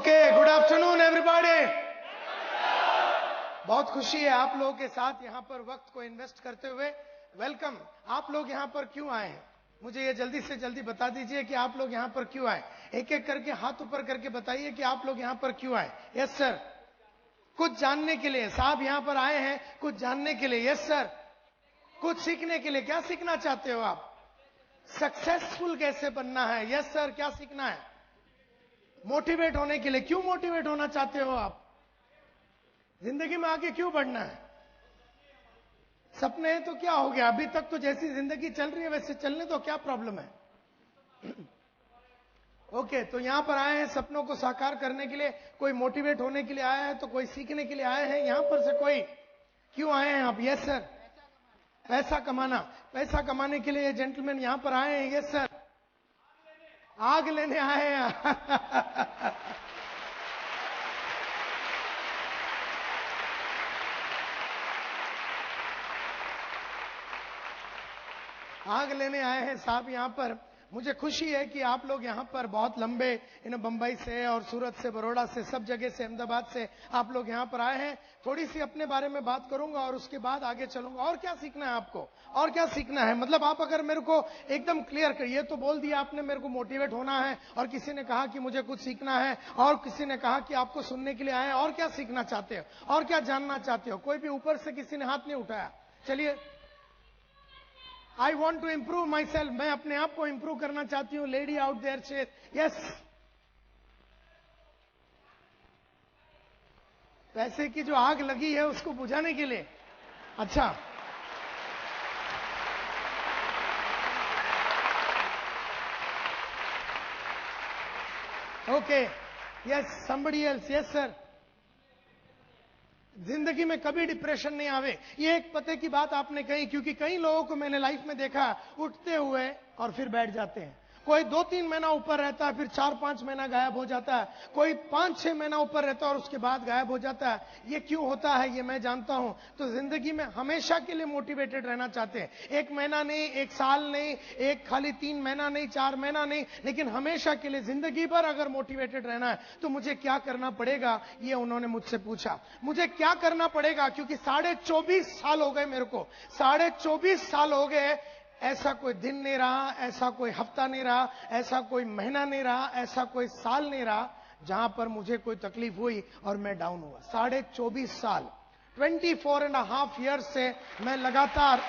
Okay, good afternoon everybody. बहुत खुशी है आप लोगों के साथ यहाँ पर वक्त को इन्वेस्ट करते हुए। वेलकम। आप लोग यहाँ पर क्यों आए हैं, मुझे ये जल्दी से जल्दी बता दीजिए कि आप लोग यहाँ पर क्यों आए। एक एक करके हाथ ऊपर करके बताइए कि आप लोग यहाँ पर क्यों आए। Yes sir. कुछ जानने के लिए साहब यहाँ पर आए हैं, कुछ जानने के लिए। Yes sir. कुछ सीखने के लिए। क्या सीखना चाहते हो आप? सक्सेसफुल कैसे बनना है। Yes sir. क्या सीखना है? मोटिवेट होने के लिए। क्यों मोटिवेट होना चाहते हो आप? जिंदगी में आगे क्यों बढ़ना है? सपने हैं तो क्या हो गया, अभी तक तो जैसी जिंदगी चल रही है वैसे चलने तो क्या प्रॉब्लम है। ओके, तो यहां पर आए हैं सपनों को साकार करने के लिए। कोई मोटिवेट होने के लिए आया है तो कोई सीखने के लिए आए हैं। यहां पर से कोई क्यों आए हैं आप? Yes sir. पैसा कमाना। पैसा कमाने के लिए जेंटलमैन यहां पर आए हैं। Yes sir. आग लेने आए हैं। आग लेने आए हैं साहब यहाँ पर। मुझे खुशी है कि आप लोग यहाँ पर बहुत लंबे बंबई से और सूरत से, बड़ौदा से, सब जगह से, अहमदाबाद से आप लोग यहाँ पर आए हैं। थोड़ी सी अपने बारे में बात करूंगा और उसके बाद आगे चलूंगा। और क्या सीखना है आपको? और क्या सीखना है मतलब आप अगर मेरे को एकदम क्लियर करिए तो बोल दिया आपने मेरे को मोटिवेट होना है, और किसी ने कहा कि मुझे कुछ सीखना है, और किसी ने कहा कि आपको सुनने के लिए आए हैं। और क्या सीखना चाहते हो और क्या जानना चाहते हो? कोई भी ऊपर से किसी ने हाथ नहीं उठाया। चलिए। I want to improve myself. मैं अपने आप को इंप्रूव करना चाहती हूँ। लेडी आउट देयर से यस। पैसे की जो आग लगी है उसको बुझाने के लिए। अच्छा, okay. Yes, somebody else. Yes sir. जिंदगी में कभी डिप्रेशन नहीं आवे, ये एक पते की बात आपने कही, क्योंकि कई लोगों को मैंने लाइफ में देखा उठते हुए और फिर बैठ जाते हैं। कोई 2-3 महीना ऊपर रहता है, फिर 4-5 महीना गायब हो जाता है। कोई 5-6 महीना ऊपर रहता है और उसके बाद गायब हो जाता है। ये क्यों होता है ये मैं जानता हूं। तो जिंदगी में हमेशा के लिए मोटिवेटेड रहना चाहते हैं। 1 महीना नहीं, 1 साल नहीं, एक खाली 3 महीना नहीं, 4 महीना नहीं, लेकिन हमेशा के लिए जिंदगी भर अगर मोटिवेटेड रहना है तो मुझे क्या करना पड़ेगा, ये उन्होंने मुझसे पूछा। मुझे क्या करना पड़ेगा, क्योंकि 24.5 साल हो गए मेरे को। 24.5 साल हो गए। ऐसा कोई दिन नहीं रहा, ऐसा कोई हफ्ता नहीं रहा, ऐसा कोई महीना नहीं रहा, ऐसा कोई साल नहीं रहा जहां पर मुझे कोई तकलीफ हुई और मैं डाउन हुआ। 24.5 साल, 24.5 ईयर्स से मैं लगातार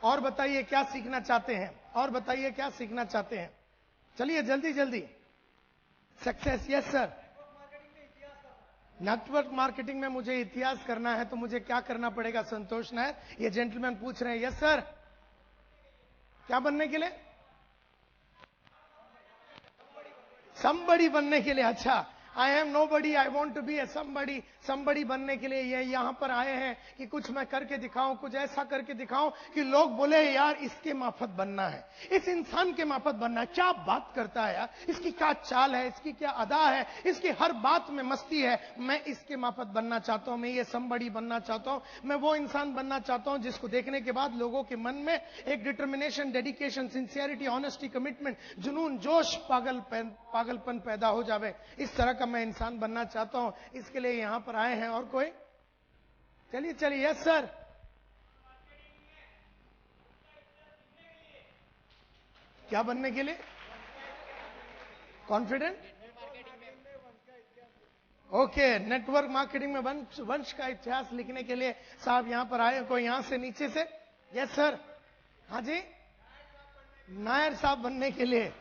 और बताइए क्या सीखना चाहते हैं? और बताइए क्या सीखना चाहते हैं? चलिए जल्दी जल्दी। Success. Yes sir. Network marketing में मुझे इतिहास करना है तो मुझे क्या करना पड़ेगा संतोष नायर? ये जेंटलमैन पूछ रहे हैं। Yes sir. क्या बनने के लिए? समबड़ी बनने के लिए। अच्छा, I am nobody, I want to be a somebody. Somebody बनने के लिए ये यहां पर आए हैं कि कुछ मैं करके दिखाऊं, कुछ ऐसा करके दिखाऊं कि लोग बोले यार इसके माफत बनना है, इस इंसान के माफत बनना है। क्या बात करता है यार, इसकी क्या चाल है, इसकी क्या अदा है, इसकी हर बात में मस्ती है। मैं इसके माफत बनना चाहता हूं, मैं ये समबड़ी बनना चाहता हूं। मैं वो इंसान बनना चाहता हूं जिसको देखने के बाद लोगों के मन में एक determination, dedication, sincerity, honesty, commitment, जुनून, जोश, पागलपन पैदा हो जावे। इस तरह का मैं इंसान बनना चाहता हूं। इसके लिए यहां पर आए हैं। और कोई? चलिए चलिए। Yes sir. क्या बनने के लिए? कॉन्फिडेंट। ओके, नेटवर्क मार्केटिंग में वंश का इतिहास लिखने के लिए साहब यहां पर आए। कोई यहां से नीचे से? Yes sir. हाँ जी। नायर साहब बनने के लिए।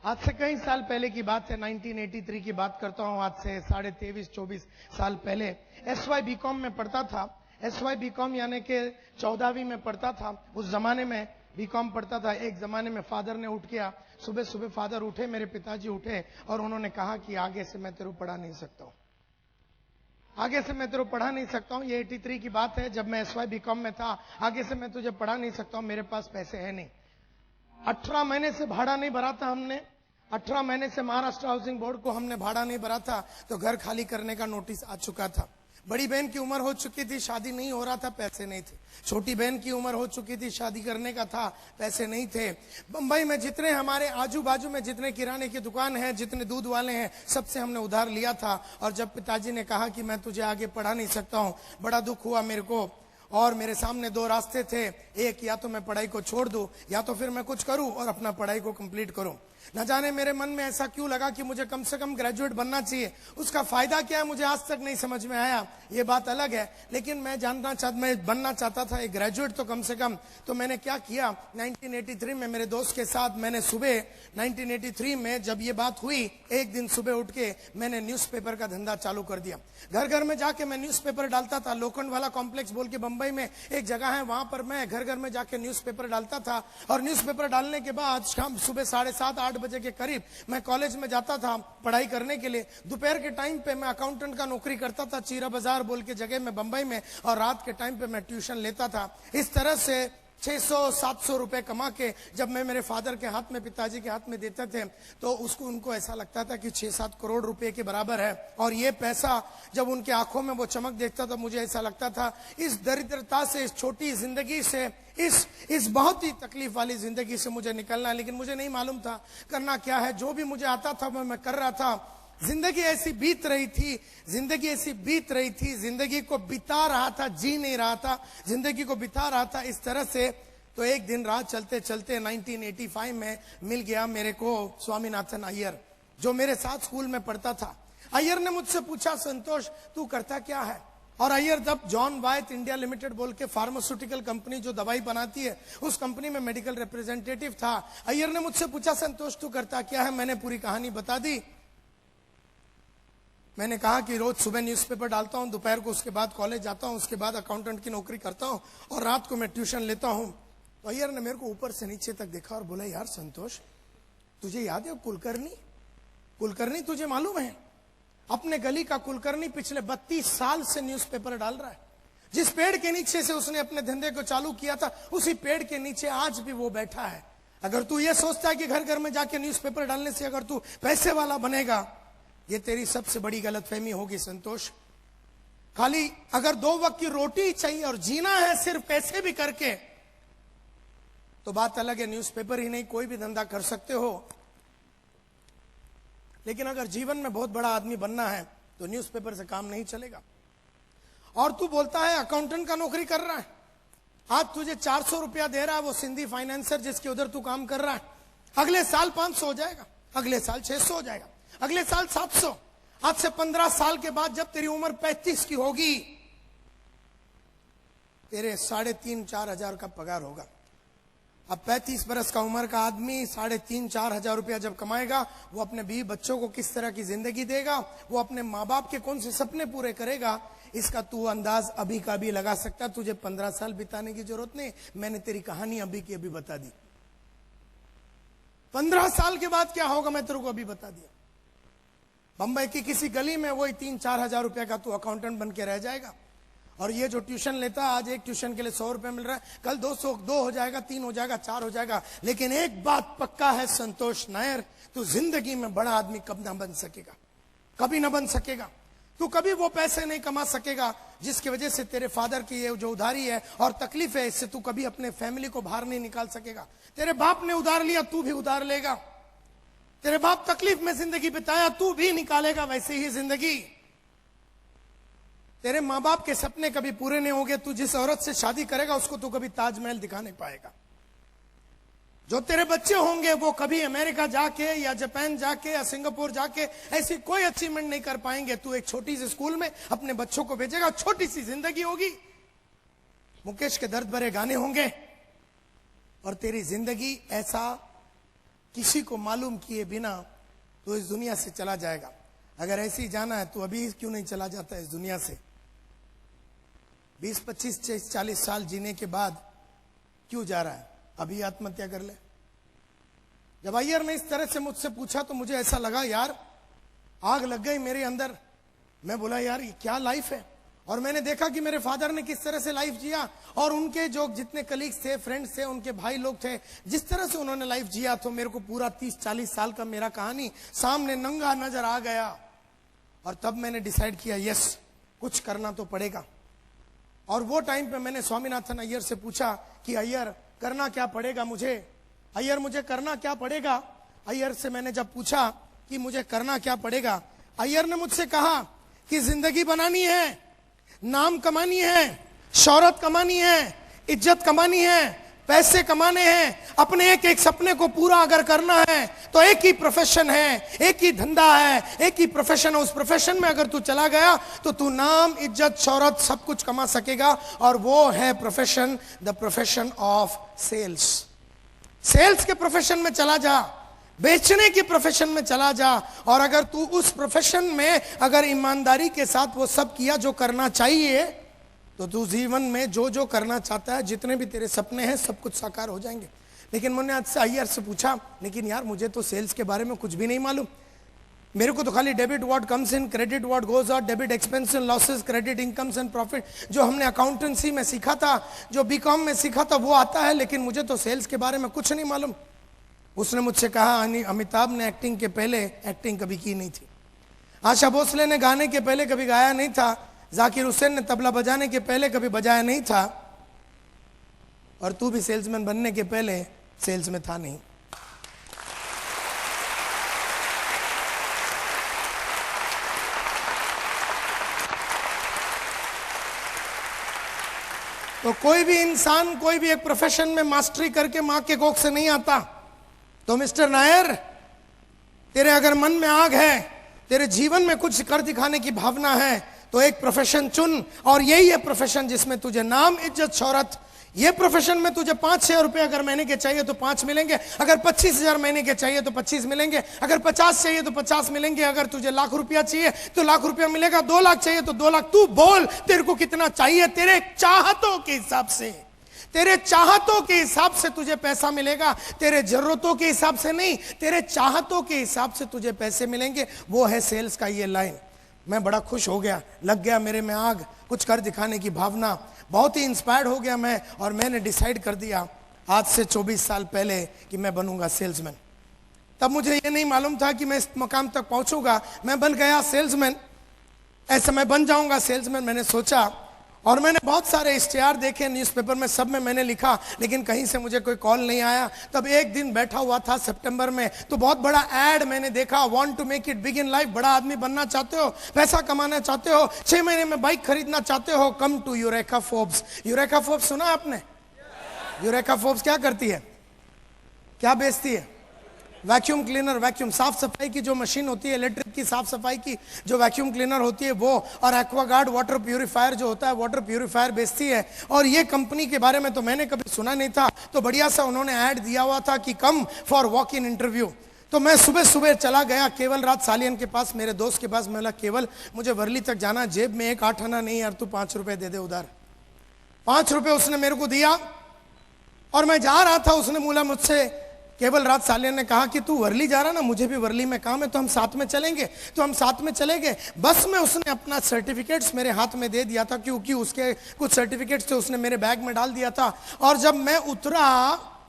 आज से कई साल पहले की बात है, 1983 की बात करता हूं। आज से 23-24 साल पहले SY बीकॉम में पढ़ता था। SY बीकॉम यानी कि 14वीं में पढ़ता था। उस जमाने में बीकॉम पढ़ता था। एक जमाने में फादर ने उठ गया, सुबह सुबह फादर उठे, मेरे पिताजी उठे और उन्होंने कहा कि आगे से मैं तेरे को पढ़ा नहीं सकता हूं, आगे से मैं तेरे को पढ़ा नहीं सकता हूं। ये 83 की बात है, जब मैं SY बीकॉम में था। आगे से मैं तुझे पढ़ा नहीं सकता हूं, मेरे पास पैसे है नहीं। 18 महीने से भाड़ा नहीं भरा था हमने। 18 महीने से महाराष्ट्र हाउसिंग बोर्ड को हमने भाड़ा नहीं भरा था तो घर खाली करने का नोटिस आ चुका था। बड़ी बहन की उम्र हो चुकी थी, शादी नहीं हो रहा था, पैसे नहीं थे। छोटी बहन की उम्र हो चुकी थी, शादी करने का था, पैसे नहीं थे। बंबई में जितने हमारे आजू बाजू में जितने किराने की दुकान है, जितने दूध वाले हैं, सबसे हमने उधार लिया था। और जब पिताजी ने कहा कि मैं तुझे आगे पढ़ा नहीं सकता हूँ, बड़ा दुख हुआ मेरे को। और मेरे सामने दो रास्ते थे, एक या तो मैं पढ़ाई को छोड़ दूं या तो फिर मैं कुछ करूं और अपना पढ़ाई को कंप्लीट करूं। न जाने मेरे मन में ऐसा क्यों लगा कि मुझे कम से कम ग्रेजुएट बनना चाहिए। उसका फायदा क्या है मुझे आज तक नहीं समझ में आया, ये बात अलग है, लेकिन मैं बनना चाहता था एक ग्रेजुएट तो कम से कम। तो मैंने क्या किया, 1983 में मेरे दोस्त के साथ मैंने सुबह 1983 में जब ये बात हुई, एक दिन सुबह उठ के मैंने न्यूज़पेपर का धंधा चालू कर दिया। घर घर में जाके मैं न्यूज़पेपर डालता था। लोखंड वाला कॉम्प्लेक्स बोल के बंबई में एक जगह है, वहां पर मैं घर घर में जाके न्यूज़पेपर डालता था। और न्यूज़पेपर डालने के बाद शाम सुबह 7:30-8 बजे के करीब मैं कॉलेज में जाता था पढ़ाई करने के लिए। दोपहर के टाइम पे मैं अकाउंटेंट का नौकरी करता था चीरा बाजार बोल के जगह में बंबई में, और रात के टाइम पे मैं ट्यूशन लेता था। इस तरह से 600-700 रुपए कमा के जब मैं मेरे फादर के हाथ में, पिताजी के हाथ में देते थे तो उनको ऐसा लगता था कि 6-7 करोड़ रुपए के बराबर है। और ये पैसा जब उनके आंखों में वो चमक देखता था, मुझे ऐसा लगता था इस दरिद्रता से, इस छोटी जिंदगी से, इस बहुत ही तकलीफ वाली जिंदगी से मुझे निकलना है। लेकिन मुझे नहीं मालूम था करना क्या है। जो भी मुझे आता था मैं कर रहा था। जिंदगी ऐसी बीत रही थी, जिंदगी को बिता रहा था, जी नहीं रहा था, जिंदगी को बिता रहा था इस तरह से। तो एक दिन रात चलते चलते 1985 में मिल गया मेरे को स्वामीनाथन अय्यर, जो मेरे साथ स्कूल में पढ़ता था। अय्यर ने मुझसे पूछा, संतोष तू करता क्या है? और अय्यर तब जॉन वायथ इंडिया लिमिटेड बोल के फार्मास्यूटिकल कंपनी जो दवाई बनाती है, उस कंपनी में मेडिकल रिप्रेजेंटेटिव था। अय्यर ने मुझसे पूछा, संतोष तू करता क्या है? मैंने पूरी कहानी बता दी। मैंने कहा कि रोज सुबह न्यूज़पेपर डालता हूं, दोपहर को उसके बाद कॉलेज जाता हूं, उसके बाद अकाउंटेंट की नौकरी करता हूं और रात को मैं ट्यूशन लेता हूं। तो अय्यर ने मेरे को ऊपर से नीचे तक देखा और बोला, यार संतोष तुझे याद है कुलकर्णी तुझे मालूम है? अपने गली का कुलकर्णी पिछले 32 साल से न्यूज़पेपर डाल रहा है। जिस पेड़ के नीचे से उसने अपने धंधे को चालू किया था, उसी पेड़ के नीचे आज भी वो बैठा है। अगर तू ये सोचता है कि घर घर में जाके न्यूज़पेपर डालने से अगर तू पैसे वाला बनेगा, ये तेरी सबसे बड़ी गलतफहमी होगी संतोष। खाली अगर 2 वक्त की रोटी चाहिए और जीना है सिर्फ पैसे भी करके, तो बात अलग है, न्यूज़पेपर ही नहीं कोई भी धंधा कर सकते हो। लेकिन अगर जीवन में बहुत बड़ा आदमी बनना है तो न्यूज़पेपर से काम नहीं चलेगा। और तू बोलता है अकाउंटेंट का नौकरी कर रहा है, आज तुझे 400 रुपया दे रहा है वो सिंधी फाइनेंसर जिसके उधर तू काम कर रहा है, अगले साल 500 हो जाएगा, अगले साल 600 हो जाएगा, अगले साल 700। आज से 15 साल के बाद जब तेरी उम्र 35 की होगी, तेरे 3,500-4 हजार का पगार होगा। अब 35 बरस का उम्र का आदमी 3,500-4 हजार रुपया जब कमाएगा, वो अपने बीवी बच्चों को किस तरह की जिंदगी देगा, वो अपने माँ बाप के कौन से सपने पूरे करेगा, इसका तू अंदाज अभी का भी लगा सकता। तुझे 15 साल बिताने की जरूरत नहीं, मैंने तेरी कहानी अभी की अभी बता दी। 15 साल के बाद क्या होगा मैं तेरे को अभी बता दिया। बंबई की किसी गली में वही 3-4 हजार रुपया का तू अकाउंटेंट बन के रह जाएगा। और ये जो ट्यूशन लेता है, आज एक ट्यूशन के लिए 100 रुपए मिल रहा है, कल 2 हो जाएगा, 3 हो जाएगा, 4 हो जाएगा। लेकिन एक बात पक्का है संतोष नायर, तू जिंदगी में बड़ा आदमी कब ना बन सकेगा, कभी ना बन सकेगा। तू कभी वो पैसे नहीं कमा सकेगा जिसकी वजह से तेरे फादर की ये जो उधारी है और तकलीफ है, इससे तू कभी अपने फैमिली को बाहर नहीं निकाल सकेगा। तेरे बाप ने उधार लिया, तू भी उधार लेगा। तेरे बाप तकलीफ में जिंदगी बिताया, तू भी निकालेगा वैसे ही जिंदगी। तेरे माँ बाप के सपने कभी पूरे नहीं होंगे। तू जिस औरत से शादी करेगा उसको तू कभी ताजमहल दिखा नहीं पाएगा। जो तेरे बच्चे होंगे वो कभी अमेरिका जाके या जापान जाके या सिंगापुर जाके ऐसी कोई अचीवमेंट नहीं कर पाएंगे। तू एक छोटी सी स्कूल में अपने बच्चों को भेजेगा, छोटी सी जिंदगी होगी, मुकेश के दर्द भरे गाने होंगे और तेरी जिंदगी ऐसा किसी को मालूम किए बिना तो इस दुनिया से चला जाएगा। अगर ऐसे ही जाना है तो अभी क्यों नहीं चला जाता इस दुनिया से? 20, 25, 40 साल जीने के बाद क्यों जा रहा है? अभी आत्महत्या कर ले। जब अय्यर ने इस तरह से मुझसे पूछा तो मुझे ऐसा लगा यार आग लग गई मेरे अंदर। मैं बोला यार ये क्या लाइफ है? और मैंने देखा कि मेरे फादर ने किस तरह से लाइफ जिया, और उनके जो जितने कलीग्स थे, फ्रेंड्स थे, उनके भाई लोग थे, जिस तरह से उन्होंने लाइफ जिया, तो मेरे को पूरा 30-40 साल का मेरा कहानी सामने नंगा नजर आ गया। और तब मैंने डिसाइड किया, यस, कुछ करना तो पड़ेगा। और वो टाइम पे मैंने स्वामीनाथन अय्यर से पूछा कि अय्यर करना क्या पड़ेगा मुझे, अय्यर मुझे करना क्या पड़ेगा। अय्यर से मैंने जब पूछा कि मुझे करना क्या पड़ेगा, अय्यर ने मुझसे कहा कि जिंदगी बनानी है, नाम कमानी है, शौहरत कमानी है, इज्जत कमानी है, पैसे कमाने हैं, अपने एक एक सपने को पूरा अगर करना है तो एक ही प्रोफेशन है, एक ही धंधा है, एक ही प्रोफेशन है। उस प्रोफेशन में अगर तू चला गया तो तू नाम, इज्जत, शौहरत सब कुछ कमा सकेगा, और वो है profession, the profession of sales. Sales के प्रोफेशन में चला जा, बेचने की प्रोफेशन में चला जा, और अगर तू उस प्रोफेशन में अगर ईमानदारी के साथ वो सब किया जो करना चाहिए, तो तू जीवन में जो जो करना चाहता है, जितने भी तेरे सपने हैं, सब कुछ साकार हो जाएंगे। लेकिन मैंने आज से अय्यर से पूछा, लेकिन यार मुझे तो सेल्स के बारे में कुछ भी नहीं मालूम, मेरे को तो खाली debit what comes in, credit what goes out, debit expense and losses, credit incomes and profit, जो हमने अकाउंटेंसी में सीखा था, जो बीकॉम में सीखा था, वो आता है, लेकिन मुझे तो सेल्स के बारे में कुछ नहीं मालूम। उसने मुझसे कहा, अमिताभ ने एक्टिंग के पहले एक्टिंग कभी की नहीं थी, आशा भोसले ने गाने के पहले कभी गाया नहीं था, जाकिर हुसैन ने तबला बजाने के पहले कभी बजाया नहीं था, और तू भी सेल्समैन बनने के पहले सेल्स में था नहीं। तो कोई भी इंसान कोई भी एक प्रोफेशन में मास्टरी करके मां के कोख से नहीं आता। तो मिस्टर नायर, तेरे अगर मन में आग है, तेरे जीवन में कुछ कर दिखाने की भावना है, तो एक प्रोफेशन चुन, और यही है प्रोफेशन जिसमें तुझे नाम, इज्जत, शौहरत, ये प्रोफेशन में तुझे 5-6 रुपए अगर महीने के चाहिए तो 5 मिलेंगे, अगर 25,000 महीने के चाहिए तो 25 मिलेंगे, अगर 50 चाहिए तो 50 मिलेंगे, अगर तुझे लाख रुपया चाहिए तो लाख रुपया मिलेगा, 2 लाख चाहिए तो 2 लाख। तू बोल तेरे को कितना चाहिए, तेरे चाहतों के हिसाब से, तेरे चाहतों के हिसाब से तुझे पैसा मिलेगा, तेरे जरूरतों के हिसाब से नहीं, तेरे चाहतों के हिसाब से तुझे पैसे मिलेंगे। वो है सेल्स का ये लाइन। मैं बड़ा खुश हो गया, लग गया मेरे में आग, कुछ कर दिखाने की भावना, बहुत ही इंस्पायर्ड हो गया मैं, और मैंने डिसाइड कर दिया आज से 24 साल पहले कि मैं बनूंगा सेल्समैन। तब मुझे ये नहीं मालूम था कि मैं इस मकाम तक पहुंचूंगा। मैं बन गया सेल्समैन, ऐसा मैं बन जाऊंगा सेल्समैन, मैंने सोचा। और मैंने बहुत सारे इश्तिहार देखे न्यूज़पेपर में, सब में मैंने लिखा, लेकिन कहीं से मुझे कोई कॉल नहीं आया। तब एक दिन बैठा हुआ था सितंबर में, तो बहुत बड़ा एड मैंने देखा, want to make it big in life, बड़ा आदमी बनना चाहते हो, पैसा कमाना चाहते हो, 6 महीने में बाइक खरीदना चाहते हो, come to Eureka Forbes. Eureka Forbes सुना आपने? यूरेका फोर्ब्स क्या करती है, क्या बेचती है? वैक्यूम क्लीनर, वैक्यूम साफ सफाई की जो मशीन होती है, इलेक्ट्रिक की साफ सफाई की जो वैक्यूम क्लीनर होती है वो, और एक्वागार्ड वाटर प्यूरिफायर जो होता है, वाटर प्यूरिफायर बेचती है। और ये कंपनी के बारे में तो मैंने कभी सुना नहीं था, तो बढ़िया सा उन्होंने ऐड दिया हुआ था कि come for walk in interview. तो मैं सुबह सुबह चला गया केवल राज सालियन के पास, मेरे दोस्त के पास। मैं बोला, केवल मुझे वर्ली तक जाना, जेब में 1 8 आना नहीं यार, तू 5 रुपए दे दे उधार। 5 रुपए उसने मेरे को दिया, और मैं जा रहा था, उसने बोला मुझसे, केवल राज सालियन ने कहा कि तू वर्ली जा रहा ना, मुझे भी वर्ली में काम है, तो हम साथ में चलेंगे। तो हम साथ में चले गए। बस में उसने अपना सर्टिफिकेट्स मेरे हाथ में दे दिया था, क्योंकि उसके कुछ सर्टिफिकेट्स थे, उसने मेरे बैग में डाल दिया था। और जब मैं उतरा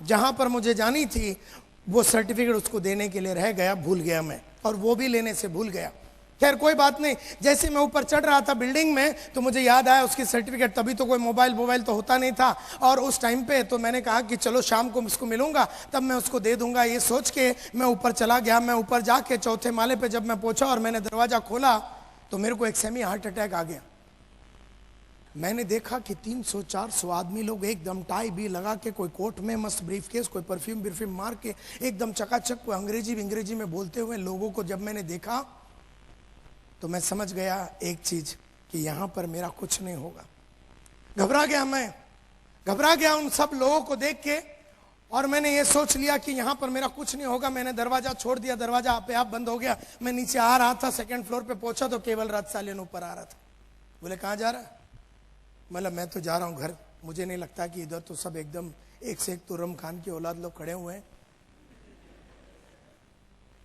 जहां पर मुझे जानी थी, वो सर्टिफिकेट उसको देने के लिए रह गया, भूल गया मैं, और वो भी लेने से भूल गया। खैर कोई बात नहीं, जैसे मैं ऊपर चढ़ रहा था बिल्डिंग में, तो मुझे याद आया उसकी सर्टिफिकेट। तभी तो कोई मोबाइल तो होता नहीं था, और उस टाइम पे तो मैंने कहा कि चलो शाम को उसको मिलूंगा, तब मैं उसको दे दूंगा। ये सोच के मैं ऊपर चला गया। मैं ऊपर जाके 4थे माले पे जब मैं पहुंचा और मैंने दरवाजा खोला, तो मेरे को एक सेमी हार्ट अटैक आ गया। मैंने देखा कि 300-400 आदमी लोग एकदम टाई भी लगा के, कोई कोट में मस्त ब्रीफकेस, कोई परफ्यूम मार के एकदम चकाचक, कोई अंग्रेजी में बोलते हुए लोगों को जब मैंने देखा, तो मैं समझ गया एक चीज, कि यहां पर मेरा कुछ नहीं होगा। घबरा गया, मैं घबरा गया उन सब लोगों को देख के, और मैंने ये सोच लिया कि यहां पर मेरा कुछ नहीं होगा। मैंने दरवाजा छोड़ दिया, दरवाजा आपे आप बंद हो गया। मैं नीचे आ रहा था, 2nd फ्लोर पे पहुंचा, तो केवल राज सालियन ऊपर आ रहा था। बोले, कहां जा रहा है? मतलब मैं तो जा रहा हूं घर। मुझे नहीं लगता कि इधर तो सब एकदम एक से एक तुर्रम खान की औलाद लोग खड़े हुए हैं,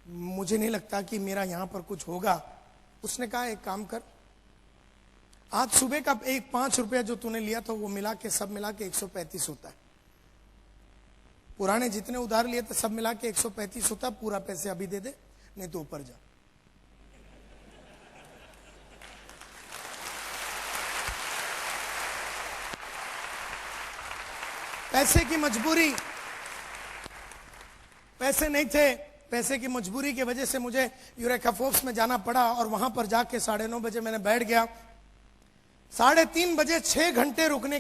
मुझे नहीं लगता कि मेरा यहां पर कुछ होगा। उसने कहा, एक काम कर, आज सुबह का एक 5 रुपया जो तूने लिया था वो मिला के सब मिला के 135 होता है। पुराने जितने उधार लिए थे सब मिला के 135 होता है। पूरा पैसे अभी दे दे, नहीं तो ऊपर जा। पैसे की मजबूरी, पैसे नहीं थे, पैसे की मजबूरी की वजह से मुझे यूरेका फोर्ब्स में जाना पड़ा और वहां पर जाके 9:30 बजे मैंने बैठ गया। 3:30 बजे 6 घंटे रुकने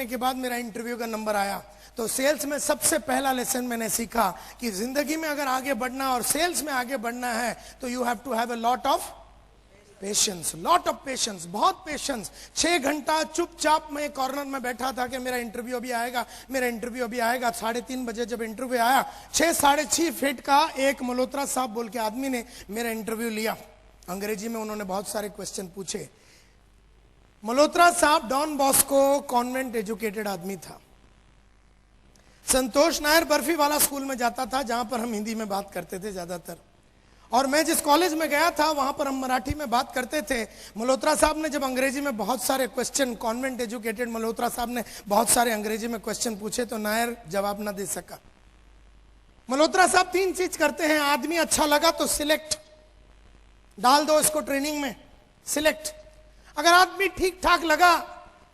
के बाद मेरा इंटरव्यू का नंबर आया। तो सेल्स में सबसे पहला लेसन मैंने सीखा कि जिंदगी में अगर आगे बढ़ना और सेल्स में आगे बढ़ना है तो you have to have a lot of patience, बहुत पेशेंस। 6 घंटा चुपचाप मैं कॉर्नर में बैठा था कि मेरा इंटरव्यू अभी आएगा। 3:30 बजे जब इंटरव्यू आया, 6-6.5 फीट का एक मल्होत्रा साहब बोल के आदमी ने मेरा इंटरव्यू लिया। अंग्रेजी में उन्होंने बहुत सारे क्वेश्चन पूछे। मल्होत्रा साहब डॉन बॉस्को कॉन्वेंट एजुकेटेड आदमी था। संतोष नायर बर्फी वाला स्कूल में जाता था जहां पर हम हिंदी में बात करते थे ज्यादातर, और मैं जिस कॉलेज में गया था वहां पर हम मराठी में बात करते थे। मल्होत्रा साहब ने जब अंग्रेजी में बहुत सारे क्वेश्चन, कॉन्वेंट एजुकेटेड मल्होत्रा साहब ने बहुत सारे अंग्रेजी में क्वेश्चन पूछे तो नायर जवाब ना दे सका। मल्होत्रा साहब 3 चीज करते हैं। आदमी अच्छा लगा तो सिलेक्ट, डाल दो इसको ट्रेनिंग में, सिलेक्ट। अगर आदमी ठीक ठाक लगा,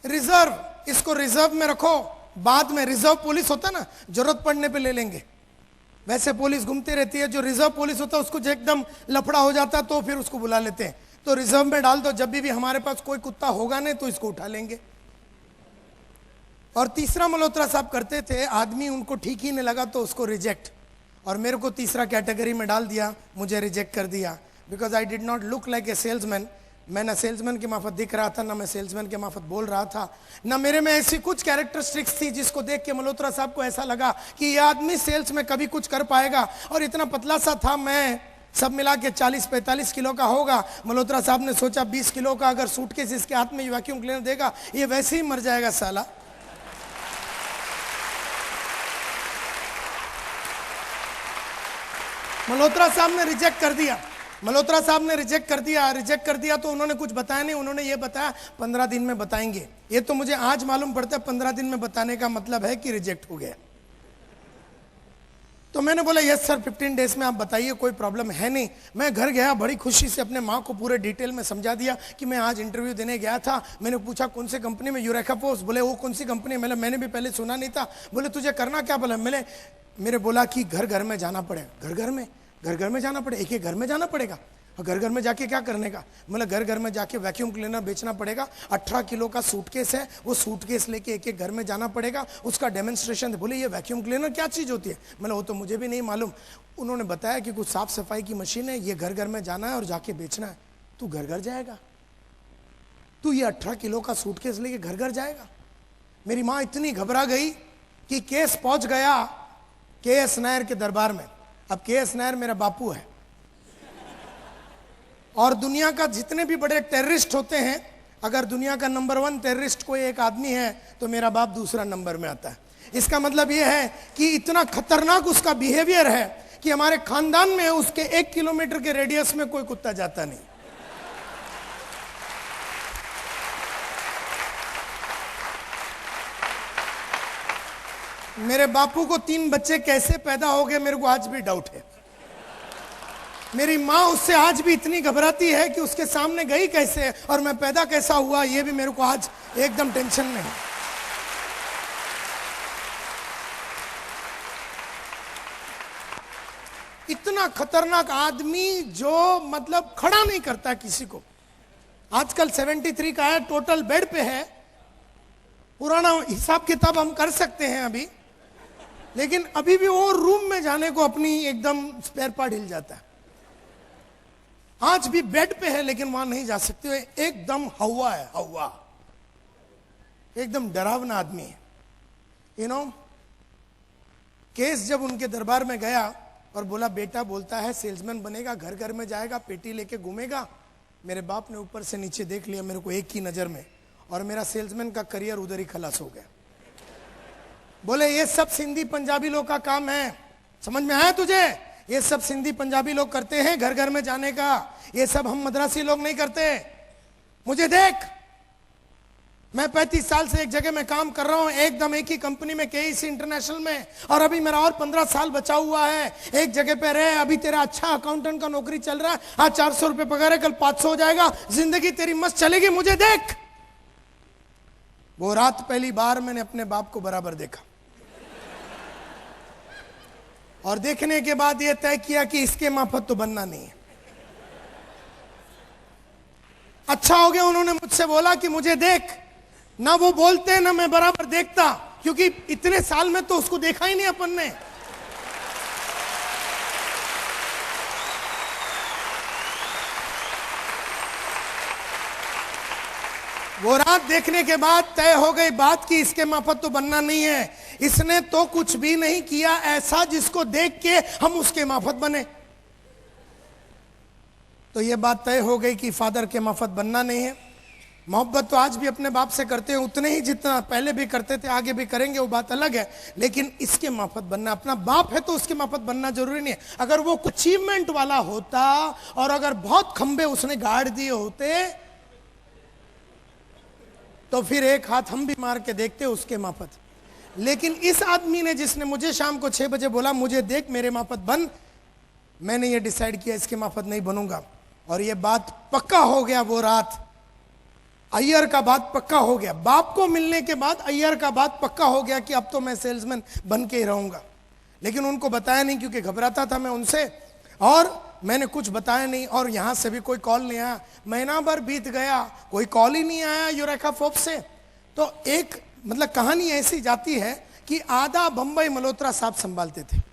रिजर्व, इसको रिजर्व में रखो, बाद में रिजर्व पुलिस होता ना, जरूरत पड़ने पे ले लेंगे। वैसे पुलिस घूमती रहती है, जो रिजर्व पुलिस होता है उसको जो एकदम लफड़ा हो जाता है तो फिर उसको बुला लेते हैं। तो रिजर्व में डाल दो, जब भी हमारे पास कोई कुत्ता होगा नहीं तो इसको उठा लेंगे। और तीसरा मल्होत्रा साहब करते थे, आदमी उनको ठीक ही नहीं लगा तो उसको रिजेक्ट, और मेरे को तीसरा कैटेगरी में डाल दिया, मुझे रिजेक्ट कर दिया। Because I did not look like a salesman. मैं ना सेल्समैन के माफत दिख रहा था, ना मैं सेल्समैन के माफत बोल रहा था, ना मेरे में ऐसी कुछ कैरेक्टरिस्टिक्स थी जिसको देख के मल्होत्रा साहब को ऐसा लगा कि ये आदमी सेल्स में कभी कुछ कर पाएगा। और इतना पतला सा था मैं, सब मिला के 40-45 किलो का होगा। मल्होत्रा साहब ने सोचा 20 किलो का अगर सूटकेस इसके हाथ में वैक्यूम क्लीनर देगा ये वैसे ही मर जाएगा साला। मल्होत्रा साहब ने रिजेक्ट कर दिया तो उन्होंने कुछ बताया नहीं। उन्होंने ये बताया 15 दिन में बताएंगे। ये तो मुझे आज मालूम पड़ता है 15 दिन में बताने का मतलब है कि रिजेक्ट हो गया। तो मैंने बोला यस सर, 15 डेज में आप बताइए, कोई प्रॉब्लम है नहीं। मैं घर गया, बड़ी खुशी से अपने माँ को पूरे डिटेल में समझा दिया कि मैं आज इंटरव्यू देने गया था। मैंने पूछा कौन सी कंपनी में, यूरेका फोर्ब्स। बोले वो कौन सी कंपनी? मैंने भी पहले सुना नहीं था। बोले तुझे करना क्या? बोला मेरे बोला कि घर घर में जाना पड़ेगा। घर घर में जाना पड़ेगा, एक घर में जाना पड़ेगा। और घर में जाके क्या करने का? मतलब घर में जाके वैक्यूम क्लीनर बेचना पड़ेगा। 18 किलो का सूटकेस है, वो सूटकेस लेके एक घर में जाना पड़ेगा, उसका डेमोन्स्ट्रेशन। बोले ये वैक्यूम क्लीनर क्या चीज होती है? मतलब वो तो मुझे भी नहीं मालूम। उन्होंने बताया कि कुछ साफ सफाई की मशीन है, ये घर में जाना है और जाके बेचना है। तू घर जाएगा? तू ये 18 किलो का सूटकेस लेके घर जाएगा? मेरी माँ इतनी घबरा गई कि केस पहुंच गया के.एस. नायर के दरबार में। अब के.एस. नायर मेरा बापू है, और दुनिया का जितने भी बड़े टेररिस्ट होते हैं, अगर दुनिया का नंबर 1 टेररिस्ट कोई एक आदमी है तो मेरा बाप दूसरा नंबर में आता है। इसका मतलब यह है कि इतना खतरनाक उसका बिहेवियर है कि हमारे खानदान में उसके 1 किलोमीटर के रेडियस में कोई कुत्ता जाता नहीं। मेरे बापू को 3 बच्चे कैसे पैदा हो गए मेरे को आज भी डाउट है। मेरी माँ उससे आज भी इतनी घबराती है कि उसके सामने गई कैसे और मैं पैदा कैसा हुआ, ये भी मेरे को आज एकदम टेंशन में है। इतना खतरनाक आदमी जो मतलब खड़ा नहीं करता किसी को। आजकल 73 का है, टोटल बेड पे है। पुराना हिसाब किताब हम कर सकते हैं अभी, लेकिन अभी भी वो रूम में जाने को अपनी एकदम स्पेयर पार्ट हिल जाता है। आज भी बेड पे है लेकिन वहां नहीं जा सकते। एकदम हवा है, हवा, एकदम डरावना आदमी है। केस जब उनके दरबार में गया और बोला बेटा बोलता है सेल्समैन बनेगा, घर में जाएगा, पेटी लेके घूमेगा। मेरे बाप ने ऊपर से नीचे देख लिया मेरे को एक ही नजर में, और मेरा सेल्समैन का करियर उधर ही खलास हो गया। बोले ये सब सिंधी पंजाबी लोग का काम है, समझ में आया तुझे? ये सब सिंधी पंजाबी लोग करते हैं घर में जाने का, ये सब हम मद्रासी लोग नहीं करते। मुझे देख, मैं 35 साल से एक जगह में काम कर रहा हूं, एकदम एक ही कंपनी में, केईसी इंटरनेशनल में, और अभी मेरा और 15 साल बचा हुआ है। एक जगह पे रहे, अभी तेरा अच्छा अकाउंटेंट का नौकरी चल रहा है, आज 400 रुपए पगार है, कल 500 हो जाएगा, जिंदगी तेरी मस्त चलेगी, मुझे देख। वो रात पहली बार मैंने अपने बाप को बराबर देखा, और देखने के बाद यह तय किया कि इसके माफत तो बनना नहीं है। अच्छा हो गया उन्होंने मुझसे बोला कि मुझे देख। ना वो बोलते ना मैं बराबर देखता, क्योंकि इतने साल में तो उसको देखा ही नहीं अपन ने। वो रात देखने के बाद तय हो गई बात कि इसके माफत तो बनना नहीं है। इसने तो कुछ भी नहीं किया ऐसा जिसको देख के हम उसके माफत बने। तो ये बात तय हो गई कि फादर के माफत बनना नहीं है। मोहब्बत तो आज भी अपने बाप से करते हैं उतने ही जितना पहले भी करते थे, आगे भी करेंगे, वो बात अलग है। लेकिन इसके माफत बनना, अपना बाप है तो उसके माफत बनना जरूरी नहीं है। अगर वो कुछ अचीवमेंट वाला होता और अगर बहुत खंबे उसने गाड़ दिए होते तो फिर एक हाथ हम भी मार के देखते उसके माफत। लेकिन इस आदमी ने, जिसने मुझे शाम को 6 बजे बोला मुझे देख मेरे माफत बन, मैंने ये डिसाइड किया इसके माफत नहीं बनूंगा। और ये बात पक्का हो गया। वो रात अय्यर का बात पक्का हो गया। बाप को मिलने के बाद अय्यर का बात पक्का हो गया कि अब तो मैं सेल्समैन बन के ही रहूंगा। लेकिन उनको बताया नहीं क्योंकि घबराता था मैं उनसे, और मैंने कुछ बताया नहीं। और यहां से भी कोई कॉल नहीं आया, महीना भर बीत गया, कोई कॉल ही नहीं आया यूरेका फोर्ब्स से। तो एक मतलब कहानी ऐसी जाती है कि आधा बंबई मल्होत्रा साहब संभालते थे।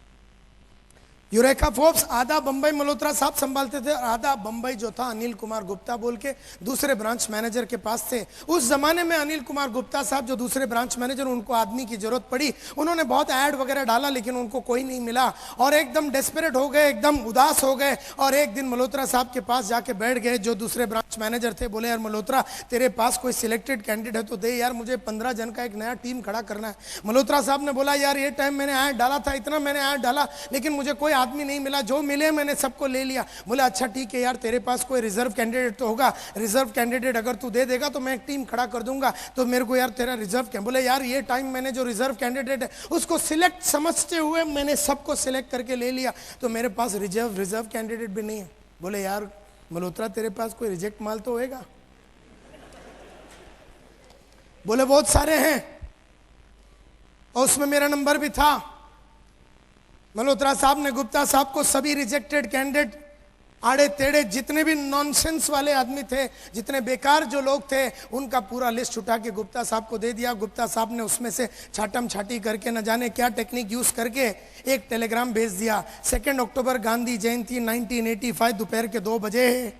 यूरेका फोर्ब्स आधा बंबई मल्होत्रा साहब संभालते थे, और आधा बंबई जो था अनिल कुमार गुप्ता बोल के दूसरे ब्रांच मैनेजर के पास थे। उस जमाने में अनिल कुमार गुप्ता साहब जो दूसरे ब्रांच मैनेजर, उनको आदमी की जरूरत पड़ी। उन्होंने बहुत ऐड वगैरह डाला लेकिन उनको कोई नहीं मिला, और एकदम डेस्परेट हो गए, एकदम उदास हो गए। और एक दिन मल्होत्रा साहब के पास जाके बैठ गए जो दूसरे ब्रांच मैनेजर थे। बोले यार मल्होत्रा, तेरे पास कोई सिलेक्टेड कैंडिडेट है तो दे यार, मुझे 15 जन का एक नया टीम खड़ा करना है। मल्होत्रा साहब ने बोला यार ये टाइम मैंने ऐड डाला था, इतना मैंने ऐड डाला, लेकिन मुझे कोई आदमी नहीं मिला, जो मिले मैंने सबको ले लिया। बोले अच्छा ठीक है यार, तेरे पास कोई रिजर्व कैंडिडेट तो होगा, रिजर्व कैंडिडेट अगर तू दे देगा तो मैं एक टीम खड़ा कर दूंगा, तो मेरे को यार तेरा रिजर्व क्या। बोले यार ये टाइम मैंने जो रिजर्व कैंडिडेट है उसको सिलेक्ट समझते हुए मैंने सबको सिलेक्ट करके ले लिया, तो मेरे पास रिजर्व कैंडिडेट भी नहीं है। बोले यार मल्होत्रा, तेरे पास कोई रिजेक्ट माल तो होएगा। बोले बहुत सारे हैं, और उसमें मेरा नंबर भी था। मल्होत्रा साहब ने गुप्ता साहब को सभी रिजेक्टेड कैंडिडेट, आड़े टेढ़े जितने भी नॉनसेंस वाले आदमी थे, जितने बेकार जो लोग थे, उनका पूरा लिस्ट उठा के गुप्ता साहब को दे दिया। गुप्ता साहब ने उसमें से छाटम छाटी करके न जाने क्या टेक्निक यूज करके एक टेलीग्राम भेज दिया। 2 अक्टूबर गांधी जयंती 1985 दोपहर के 2 बजे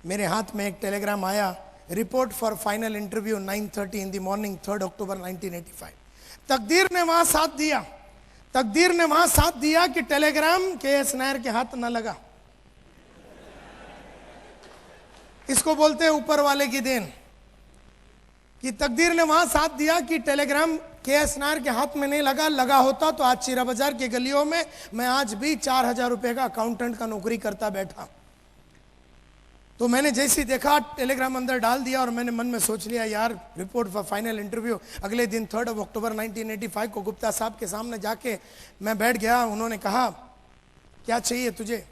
मेरे हाथ में एक टेलीग्राम आया, report for final interview 9:30 in the morning 3 अक्टूबर 1985। तकदीर ने वहां साथ दिया, तकदीर ने वहां साथ दिया कि टेलीग्राम के.एस. नायर के हाथ न लगा। इसको बोलते हैं ऊपर वाले की देन, कि तकदीर ने वहां साथ दिया कि टेलीग्राम के.एस. नायर के हाथ में नहीं लगा। लगा होता तो आज चीरा बाजार की गलियों में मैं आज भी 4000 रुपए का अकाउंटेंट का नौकरी करता बैठा। तो मैंने जैसे ही देखा टेलीग्राम अंदर डाल दिया, और मैंने मन में सोच लिया यार रिपोर्ट फॉर फाइनल इंटरव्यू। अगले दिन 3 अक्टूबर 1985 को गुप्ता साहब के सामने जाके मैं बैठ गया। उन्होंने कहा क्या चाहिए तुझे।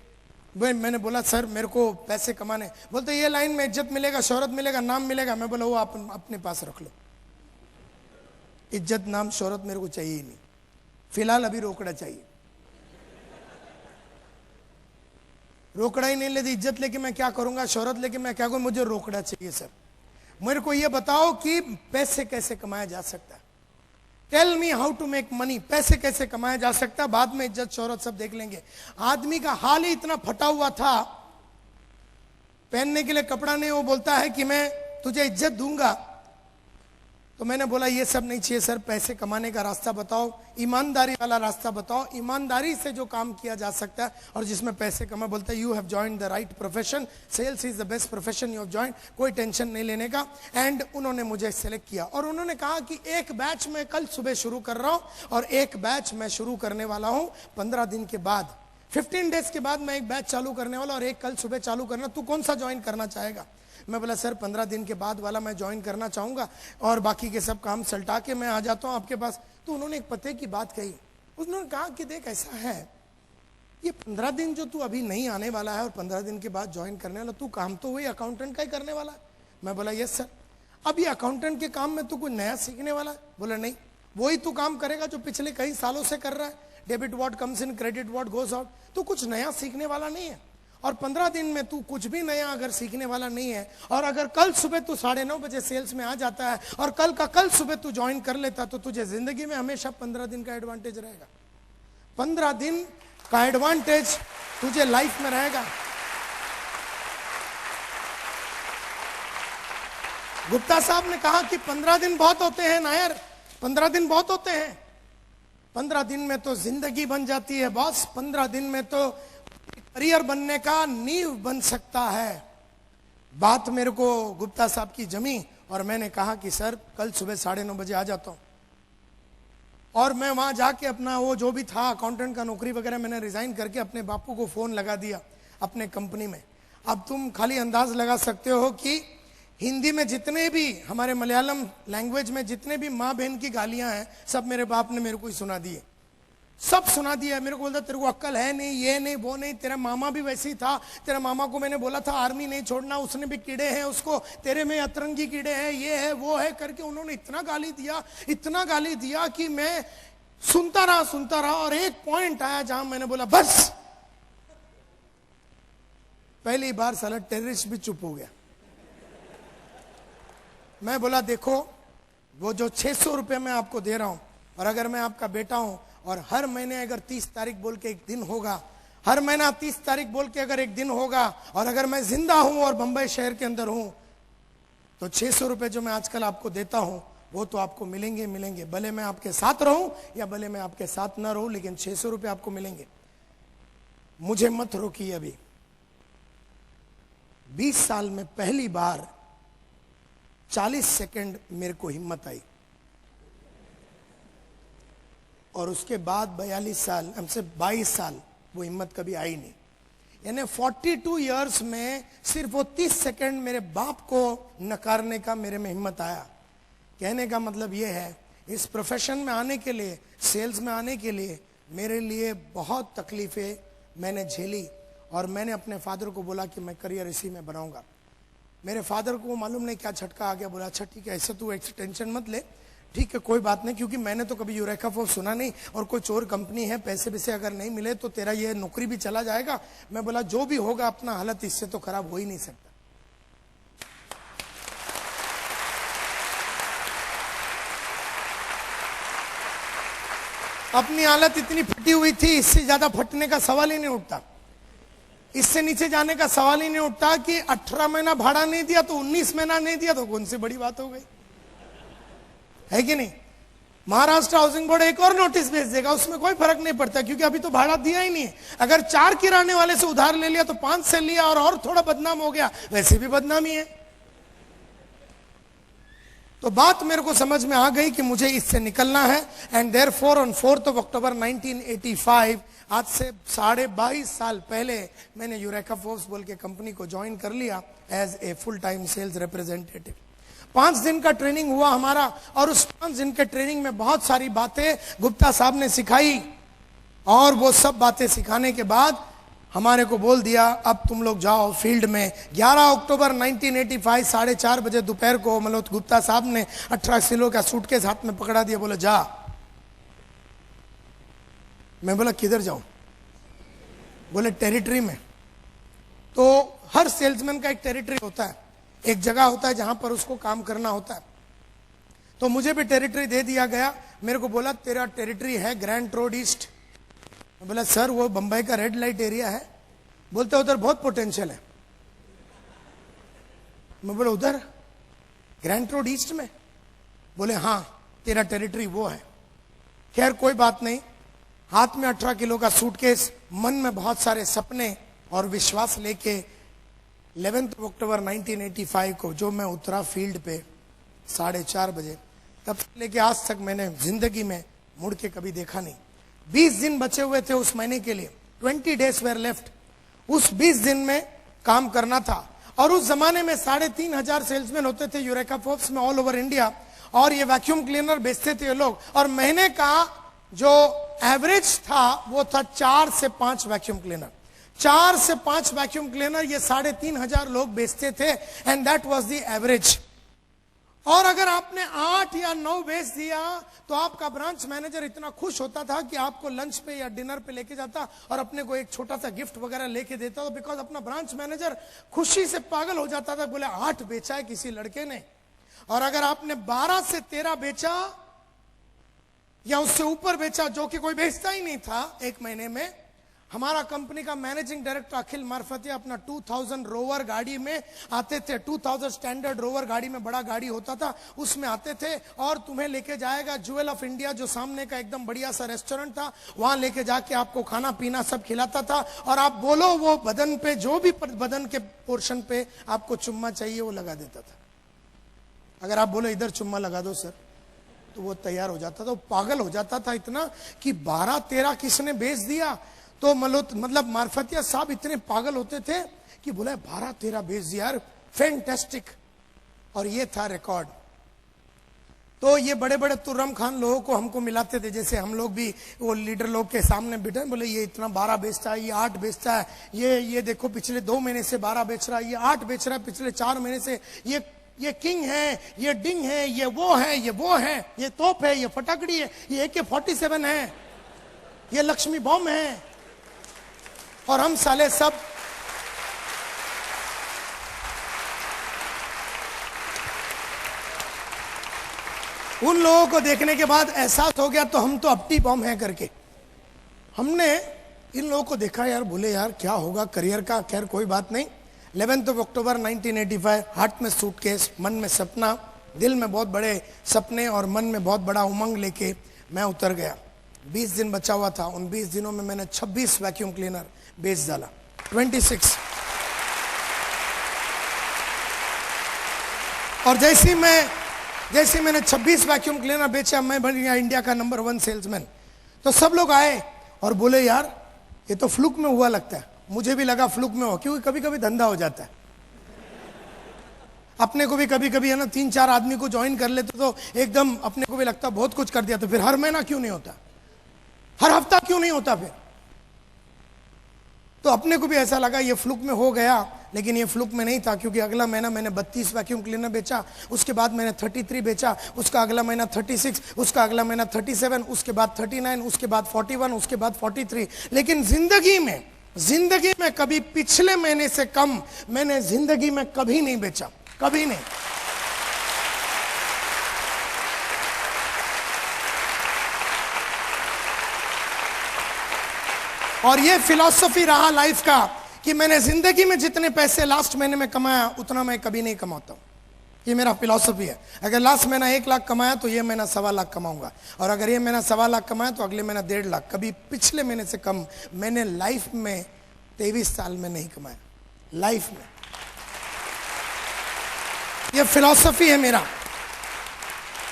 मैंने बोला सर मेरे को पैसे कमाने। बोलते ये लाइन में इज्जत मिलेगा, शोहरत मिलेगा, नाम मिलेगा। मैं बोला वो आप अपने पास रख लो, इज्जत नाम शोहरत मेरे को चाहिए ही नहीं, फिलहाल अभी रोकड़ा चाहिए। रोकड़ा ही नहीं लेती, इज्जत लेके मैं क्या करूंगा, शोहरत लेके मैं क्या करूं, मुझे रोकड़ा चाहिए सर। मेरे को ये बताओ कि पैसे कैसे कमाया जा सकता है, tell me how to make money, पैसे कैसे कमाया जा सकता है, बाद में इज्जत शोहरत सब देख लेंगे। आदमी का हाल ही इतना फटा हुआ था, पहनने के लिए कपड़ा नहीं, वो बोलता है कि मैं तुझे इज्जत दूंगा। तो मैंने बोला ये सब नहीं चाहिए सर, पैसे कमाने का रास्ता बताओ, ईमानदारी वाला रास्ता बताओ, ईमानदारी से जो काम किया जा सकता है और जिसमें पैसे कमा। बोलता है you have joined the right profession, sales is the best profession you have joined, कोई टेंशन नहीं लेने का। एंड उन्होंने मुझे सेलेक्ट किया, और उन्होंने कहा कि एक बैच मैं कल सुबह शुरू कर रहा हूं, और एक बैच मैं शुरू करने वाला हूं 15 दिन के बाद, 15 डेज के बाद मैं एक बैच चालू करने वाला, और एक कल सुबह चालू करना, तू कौन सा ज्वाइन करना चाहेगा। मैं बोला सर 15 दिन के बाद वाला मैं ज्वाइन करना चाहूंगा और बाकी के सब काम सल्टा के मैं आ जाता हूं आपके पास। तो उन्होंने एक पते की बात कही, उन्होंने कहा कि देख ऐसा है, ये 15 दिन जो तू अभी नहीं आने वाला है और 15 दिन के बाद ज्वाइन करने वाला, तू काम तो वही अकाउंटेंट का ही करने वाला है। मैं बोला यस सर। अब ये अकाउंटेंट के काम में तू कुछ नया सीखने वाला है? बोला नहीं, वही तू काम करेगा जो पिछले कई सालों से कर रहा है, debit what comes in credit what goes out, तू कुछ नया सीखने वाला नहीं है। और 15 दिन में तू कुछ भी नया अगर सीखने वाला नहीं है, और अगर कल सुबह तू 9:30 बजे सेल्स में आ जाता है और कल का कल सुबह तू ज्वाइन कर लेता, तो तुझे जिंदगी में हमेशा 15 दिन का एडवांटेज रहेगा। 15 दिन का एडवांटेज तुझे लाइफ में रहेगा। गुप्ता साहब ने कहा कि 15 दिन बहुत होते हैं नायर, 15 दिन बहुत होते हैं। 15 दिन में तो जिंदगी बन जाती है बॉस। 15 दिन में तो करियर बनने का नींव बन सकता है। बात मेरे को गुप्ता साहब की जमी और मैंने कहा कि सर कल सुबह 9:30 बजे आ जाता हूं। और मैं वहां जाके अपना वो जो भी था अकाउंटेंट का नौकरी वगैरह मैंने रिजाइन करके अपने बापू को फोन लगा दिया अपने कंपनी में। अब तुम खाली अंदाज लगा सकते हो कि हिंदी में जितने भी, हमारे मलयालम लैंग्वेज में जितने भी माँ बहन की गालियां हैं, सब मेरे बाप ने मेरे को ही सुना दिए, सब सुना दिया। मेरे को बोलता तेरे को अक्ल है नहीं, ये नहीं वो नहीं, तेरा मामा भी वैसे ही था, तेरा मामा को मैंने बोला था आर्मी नहीं छोड़ना, उसने भी कीड़े हैं उसको, तेरे में अतरंगी कीड़े हैं, ये है वो है करके उन्होंने इतना गाली दिया, इतना गाली दिया कि मैं सुनता रहा। और एक पॉइंट आया जहां मैंने बोला बस। पहली बार साला टेररिस्ट भी चुप हो गया। मैं बोला देखो, वो जो 600 रुपये मैं आपको दे रहा हूं, और अगर मैं आपका बेटा हूं और हर महीने अगर 30 तारीख बोल के एक दिन होगा, हर महीना 30 तारीख बोल के अगर एक दिन होगा, और अगर मैं जिंदा हूं और बंबई शहर के अंदर हूं, तो 600 रुपये जो मैं आजकल आपको देता हूं वो तो आपको मिलेंगे। भले मैं आपके साथ रहूं या भले मैं आपके साथ ना रहूं, लेकिन 600 रुपये आपको मिलेंगे। मुझे मत रोकिए। अभी 20 साल में पहली बार 40 सेकंड मेरे को हिम्मत आई, और उसके बाद 42 साल, हमसे 22 साल वो हिम्मत कभी आई नहीं। यानी 42 इयर्स में सिर्फ वो 30 सेकंड मेरे बाप को नकारने का मेरे में हिम्मत आया। कहने का मतलब ये है, इस प्रोफेशन में आने के लिए, सेल्स में आने के लिए मेरे लिए बहुत तकलीफें मैंने झेली, और मैंने अपने फादर को बोला कि मैं करियर इसी में बनाऊंगा। मेरे फादर को मालूम नहीं क्या झटका आ गया। बोला अच्छा ठीक है, ऐसे तू टेंशन मत ले, ठीक है कोई बात नहीं, क्योंकि मैंने तो कभी यूरेका फोर्स सुना नहीं, और कोई चोर कंपनी है, पैसे वैसे अगर नहीं मिले तो तेरा ये नौकरी भी चला जाएगा। मैं बोला जो भी होगा अपना हालत इससे तो खराब हो ही नहीं सकता। अपनी हालत इतनी फटी हुई थी, इससे ज्यादा फटने का सवाल ही नहीं उठता, इससे नीचे जाने का सवाल ही नहीं उठता कि 18 महीना भाड़ा नहीं दिया तो 19 महीना नहीं दिया तो कौन सी बड़ी बात हो गई, है कि नहीं। महाराष्ट्र हाउसिंग बोर्ड एक और नोटिस भेज देगा, उसमें कोई फर्क नहीं पड़ता, क्योंकि अभी तो भाड़ा दिया ही नहीं है। अगर 4 किराने वाले से उधार ले लिया तो 5 से लिया और थोड़ा बदनाम हो गया, वैसे भी बदनामी है। तो बात मेरे को समझ में आ गई कि मुझे इससे निकलना है। एंड देयरफॉर ऑन 4 अक्टूबर 1985, आज से 22.5 साल पहले मैंने यूरेका फोर्स बोल के कंपनी को ज्वाइन कर लिया as a full time sales representative. 5 दिन का ट्रेनिंग हुआ हमारा, और उस 5 दिन के ट्रेनिंग में बहुत सारी बातें गुप्ता साहब ने सिखाई, और वो सब बातें सिखाने के बाद हमारे को बोल दिया अब तुम लोग जाओ फील्ड में। 11 अक्टूबर 1985 4:30 बजे दोपहर को मल्होत्र गुप्ता साहब ने 18 किलो का सूटकेस हाथ में पकड़ा दिया, बोले जा। मैं बोला किधर जाऊं? बोले टेरिटरी में। तो हर सेल्समैन का एक टेरिटरी होता है, एक जगह होता है जहां पर उसको काम करना होता है। तो मुझे भी टेरिटरी दे दिया गया। मेरे को बोला तेरा टेरिटरी है ग्रैंड रोड ईस्ट। मैं बोला सर वो बंबई का रेड लाइट एरिया है। बोलते उधर बहुत पोटेंशियल है। मैं बोला उधर ग्रैंड रोड ईस्ट में? बोले हाँ तेरा टेरिटरी वो है। खैर कोई बात नहीं, हाथ में 18 किलो का सूटकेस, मन में बहुत सारे सपने और विश्वास लेके 11 अक्टूबर 1985 को जो मैं उतरा फील्ड पे 4:30 बजे, तब से लेके आज तक मैंने जिंदगी में मुड़ के कभी देखा नहीं। 20 दिन बचे हुए थे उस महीने के लिए, 20 days were left। उस 20 दिन में काम करना था, और उस जमाने में 3,500 सेल्समैन होते थे यूरेका फोर्ब्स में ऑल ओवर इंडिया, और ये वैक्यूम क्लीनर बेचते थे ये लोग, और महीने का जो एवरेज था वो था 4 से 5 वैक्यूम क्लीनर। 4 से 5 वैक्यूम क्लीनर ये 3,500 लोग बेचते थे, and that was the average. और अगर आपने 8 या 9 बेच दिया तो आपका ब्रांच मैनेजर इतना खुश होता था कि आपको लंच पे या डिनर पे लेके जाता और अपने को एक छोटा सा गिफ्ट वगैरह लेके देता, तो बिकॉज अपना ब्रांच मैनेजर खुशी से पागल हो जाता था, बोले 8 बेचा है किसी लड़के ने। और अगर आपने 12 से 13 बेचा या उससे ऊपर बेचा, जो कि कोई बेचता ही नहीं था एक महीने में, हमारा कंपनी का मैनेजिंग डायरेक्टर अखिल मार्फतिया अपना 2000 रोवर गाड़ी में आते थे। 2000 स्टैंडर्ड रोवर गाड़ी में, बड़ा गाड़ी होता था, उसमें आते थे और तुम्हें लेके जाएगा ज्वेल ऑफ इंडिया, जो सामने का एकदम बढ़िया सा रेस्टोरेंट था, वहां लेके जाके आपको खाना पीना सब खिलाता था। और आप बोलो वो बदन पे, जो भी बदन के पोर्शन पे आपको चुम्मा चाहिए वो लगा देता था। अगर आप बोलो इधर चुम्मा लगा दो सर, तो वो तैयार हो जाता था। वो पागल हो जाता था इतना कि 12-13 किसने बेच दिया। तो मतलब मार्फतिया साहब इतने पागल होते थे कि बोला 12-13 बेच दिया यार, फैंटास्टिक। और ये था रिकॉर्ड। तो ये बड़े बड़े तुर्रम खान लोगों को हमको मिलाते थे, जैसे हम लोग भी वो लीडर लोग के सामने बैठे, बोले ये इतना 12 बेचता है, ये 8 बेचता है, ये देखो पिछले 2 महीने से 12 बेच रहा है, ये 8 बेच रहा है पिछले 4 महीने से, ये किंग है, ये डिंग है, ये वो है, ये वो है, ये तोप है, ये फटाकड़ी है, ये AK-47 है, ये लक्ष्मी बॉम्ब है। और हम साले सब उन लोगों को देखने के बाद एहसास हो गया तो हम तो अपटी बॉम्ब हैं करके। हमने इन लोगों को देखा यार, बोले यार क्या होगा करियर का। खैर कोई बात नहीं। 11 अक्टूबर 1985, हार्ट में सूटकेस, मन में सपना, दिल में बहुत बड़े सपने और मन में बहुत बड़ा उमंग लेके मैं उतर गया। 20 दिन बचा हुआ था। उन 20 दिनों में मैंने 26 वैक्यूम क्लीनर बेच डाला। 26। और जैसे मैंने 26 वैक्यूम क्लीनर बेचा, मैं बन गया इंडिया का नंबर 1 सेल्समैन। तो सब लोग आए और बोले यार ये तो फ्लूक में हुआ लगता है। मुझे भी लगा फ्लूक में हो, क्योंकि कभी कभी धंधा हो जाता है। अपने को भी कभी कभी है ना, 3-4 आदमी को ज्वाइन कर लेते तो एकदम अपने को भी लगता बहुत कुछ कर दिया। तो फिर हर महीना क्यों नहीं होता, हर हफ्ता क्यों नहीं होता फिर। तो अपने को भी ऐसा लगा ये फ्लूक में हो गया, लेकिन ये फ्लूक में नहीं था, क्योंकि अगला महीना मैंने 32 वैक्यूम क्लीनर बेचा, उसके बाद मैंने 33 बेचा, उसका अगला महीना 36, उसका अगला महीना 37, उसके बाद 39, उसके बाद 41, उसके बाद 43। लेकिन जिंदगी में कभी पिछले महीने से कम मैंने जिंदगी में कभी नहीं बेचा, कभी नहीं। और ये फिलॉसफी रहा लाइफ का कि मैंने जिंदगी में जितने पैसे लास्ट महीने में कमाया उतना मैं कभी नहीं कमाता हूं। ये मेरा फिलॉसफी है। अगर लास्ट महीना 1 लाख कमाया तो ये महीना 1.25 लाख कमाऊंगा, और अगर ये महीना 1.25 लाख कमाया तो अगले महीना 1.5 लाख। कभी पिछले महीने से कम मैंने लाइफ में 23 साल में नहीं कमाया, लाइफ में। ये फिलॉसफी है मेरा।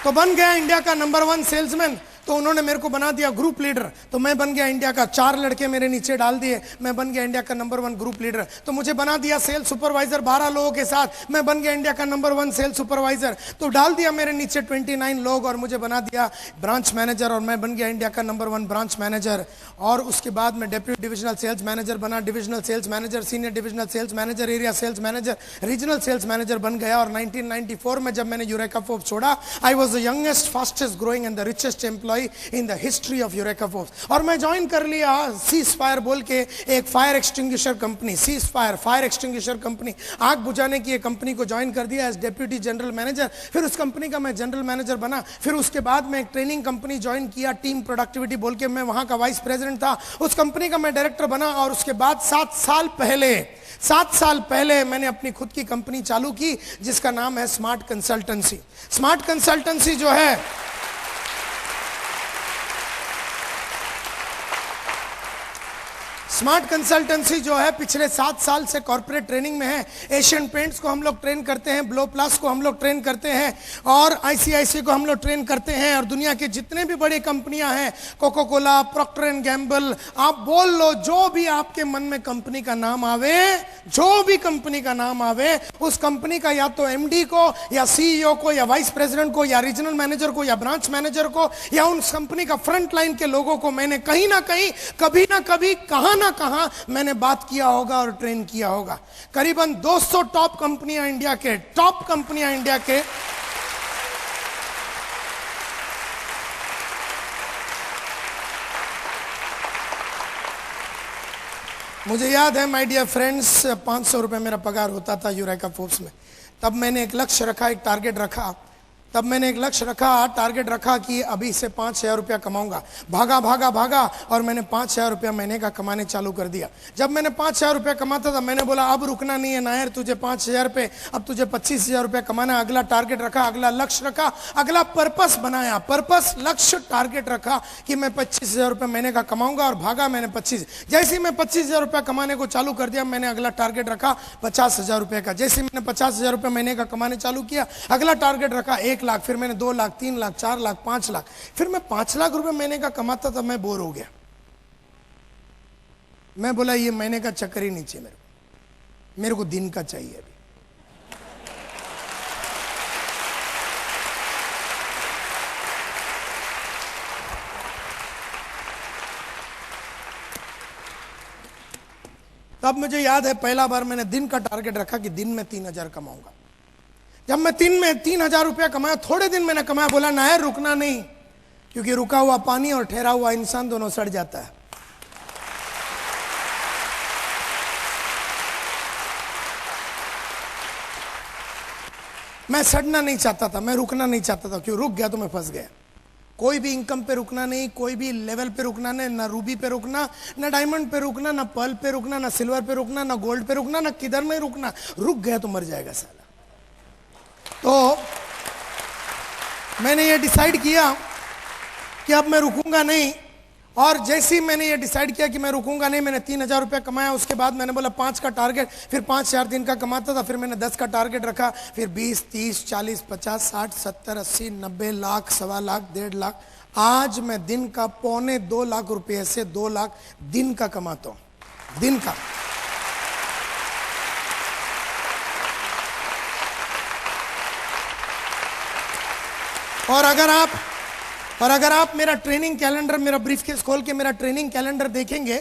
तो बन गया इंडिया का नंबर 1 सेल्समैन। तो उन्होंने मेरे को बना दिया ग्रुप लीडर, तो मैं बन गया इंडिया का। 4 लड़के मेरे नीचे डाल दिए, मैं बन गया इंडिया का नंबर 1 ग्रुप लीडर। तो मुझे बना दिया सेल्स सुपरवाइजर 12 लोगों के साथ, मैं बन गया इंडिया का नंबर 1 सेल्स सुपरवाइजर। तो डाल दिया मेरे नीचे 29 लोग और मुझे बना दिया ब्रांच मैनेजर, और मैं बन गया इंडिया का नंबर 1 ब्रांच मैनेजर। और उसके बाद मैं डेप्यूटी डिविजनल सेल्स मैनेजर बना, divisional sales manager, senior divisional sales manager, area sales manager, regional sales manager बन गया। और 1994 में जब मैंने यूरेका फोर्ब्स छोड़ा, I was the youngest, fastest growing and the richest employ in the history of Eureka Forbes. और मैं join कर लिया सीज फायर बोल के एक fire extinguisher company, cease fire extinguisher company, आग बुझाने की एक कंपनी को ज्वाइन कर दिया एज डेप्यूटी जनरल मैनेजर। फिर उस कंपनी का मैं जनरल मैनेजर बना। फिर उसके बाद मैं एक ट्रेनिंग कंपनी ज्वाइन किया, टीम प्रोडक्टिविटी बोल के, मैं वहां का वाइस प्रेसिडेंट था। उस कंपनी का मैं डायरेक्टर बना। और उसके बाद 7 साल पहले मैंने अपनी खुद की कंपनी चालू की जिसका नाम है स्मार्ट कंसल्टेंसी। स्मार्ट कंसल्टेंसी जो है, स्मार्ट कंसल्टेंसी जो है पिछले 7 साल से कॉर्पोरेट ट्रेनिंग में है। एशियन पेंट्स को हम लोग ट्रेन करते हैं, ब्लो प्लस को हम लोग ट्रेन करते हैं और आईसीआईसी को हम लोग ट्रेन करते हैं। और दुनिया की जितने भी बड़ी कंपनियां हैं, Coca Cola, Procter and Gamble, आप बोल लो, जो भी आपके मन में कंपनी का नाम आवे, जो भी कंपनी का नाम आवे, उस कंपनी का या तो एमडी को या सीईओ को या वाइस प्रेसिडेंट को या रीजनल मैनेजर को या ब्रांच मैनेजर को या उन कंपनी का फ्रंट लाइन के लोगों को मैंने कहीं ना कहीं, कभी ना कभी, कहां ना कहां मैंने बात किया होगा और ट्रेन किया होगा। करीबन 200 टॉप कंपनियां इंडिया के मुझे याद है माय डियर फ्रेंड्स, 500 रुपए मेरा पगार होता था यूरेका फोर्ब्स में। तब मैंने एक लक्ष्य रखा, एक टारगेट रखा। टारगेट रखा कि अभी से 5000 रुपया कमाऊंगा। भागा और मैंने 5000 रुपया महीने का कमाने चालू कर दिया। जब मैंने 5000 रुपया कमाता था, मैंने बोला अब रुकना नहीं है नायर, तुझे 5000 पे, अब तुझे 25000 रुपया कमाना। अगला टारगेट रखा, अगला लक्ष्य रखा, अगला पर्पस बनाया, पर्पस, लक्ष्य, टारगेट रखा कि मैं 25000 रुपया महीने का कमाऊंगा और भागा मैंने 25। जैसे ही मैं 25000 रुपया कमाने को चालू कर दिया, मैंने अगला टारगेट रखा 50000 रुपये का। जैसे मैंने 50000 रुपये महीने का कमाने चालू किया, अगला टारगेट रखा 1 लाख, फिर मैंने 2 लाख, 3 लाख, 4 लाख, 5 लाख, फिर मैं 5 लाख रुपए महीने का कमाता था। मैं बोर हो गया। मैं बोला ये महीने का चक्कर ही नहीं चाहिए मेरे को दिन का चाहिए अभी। तब मुझे याद है पहला बार मैंने दिन का टारगेट रखा कि दिन में 3000 कमाऊंगा। जब मैं 3000 रुपया कमाया, थोड़े दिन मैंने कमाया, बोला नायर रुकना नहीं, क्योंकि रुका हुआ पानी और ठहरा हुआ इंसान दोनों सड़ जाता है। मैं सड़ना नहीं चाहता था, मैं रुकना नहीं चाहता था, क्यों? रुक गया तो मैं फंस गया। कोई भी इनकम पे रुकना नहीं, कोई भी लेवल पे रुकना नहीं, ना रूबी पे रुकना, ना डायमंड पे रुकना, ना पर्ल पे रुकना, ना सिल्वर पे रुकना, ना गोल्ड पे रुकना, ना किधर नहीं रुकना। रुक गया तो मर जाएगा साला। तो मैंने ये डिसाइड किया कि अब मैं रुकूंगा नहीं। और जैसे ही मैंने ये डिसाइड किया कि मैं रुकूंगा नहीं, मैंने 3000 रुपया कमाया। उसके बाद मैंने बोला 5 का टारगेट, फिर 5000 दिन का कमाता था, फिर मैंने 10 का टारगेट रखा, फिर 20, 30, 40, 50, 60, 70, 80, 90 लाख, 1.25 लाख, 1.5 लाख। आज मैं दिन का 2.25 लाख रुपये से 2 लाख दिन का कमाता हूं, दिन का। और अगर आप मेरा ट्रेनिंग कैलेंडर, मेरा ब्रीफकेस खोल के मेरा ट्रेनिंग कैलेंडर देखेंगे,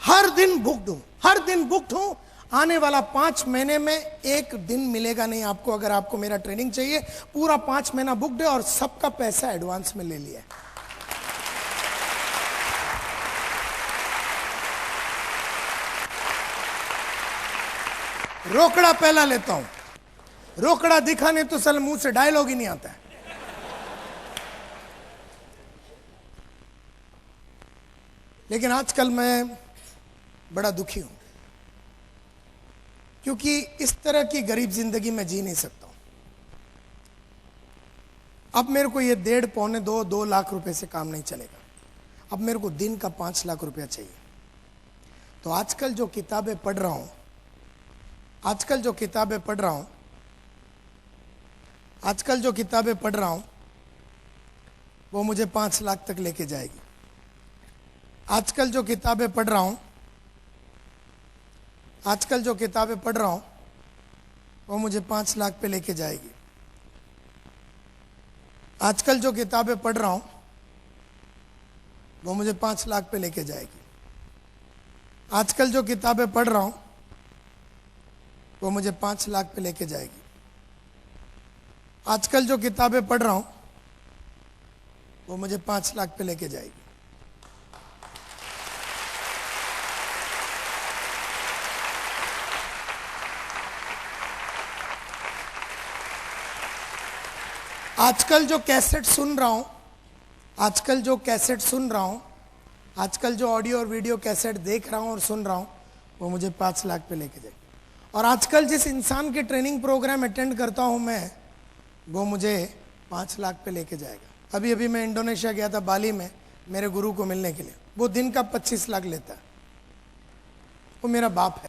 हर दिन बुक्ड हूं। आने वाला 5 महीने में एक दिन मिलेगा नहीं आपको, अगर आपको मेरा ट्रेनिंग चाहिए। पूरा 5 महीना बुक्ड है और सबका पैसा एडवांस में ले लिया है। रोकड़ा पहला लेता हूं, रोकड़ा दिखाने तो सल मुंह से डायलॉग ही नहीं आता है। लेकिन आजकल मैं बड़ा दुखी हूं, क्योंकि इस तरह की गरीब जिंदगी में जी नहीं सकता हूं। अब मेरे को ये 1.5, 2.25, 2 लाख रुपए से काम नहीं चलेगा। अब मेरे को दिन का 5 लाख रुपया चाहिए। तो आजकल जो किताबें पढ़ रहा हूं वो मुझे 5 लाख तक लेके जाएगी। आजकल जो किताबें पढ़ रहा हूं वो मुझे 5 लाख पे लेके जाएगी। आजकल जो किताबें पढ़ रहा हूं वो मुझे 5 लाख पे लेके जाएगी। आजकल जो किताबें पढ़ रहा हूं वो मुझे 5 लाख पे लेके जाएगी। आजकल जो किताबें पढ़ रहा हूं वो मुझे 5 लाख पे लेके जाएगी। आजकल जो कैसेट सुन रहा हूं, आजकल जो ऑडियो और वीडियो कैसेट देख रहा हूं और सुन रहा हूं, वो मुझे 5 लाख पे लेके जाएगी। और आजकल जिस इंसान के ट्रेनिंग प्रोग्राम अटेंड करता हूं मैं, वो मुझे 5 लाख पे लेके जाएगा। अभी मैं इंडोनेशिया गया था, बाली में मेरे गुरु को मिलने के लिए। वो दिन का 25 लाख लेता है। वो मेरा बाप है।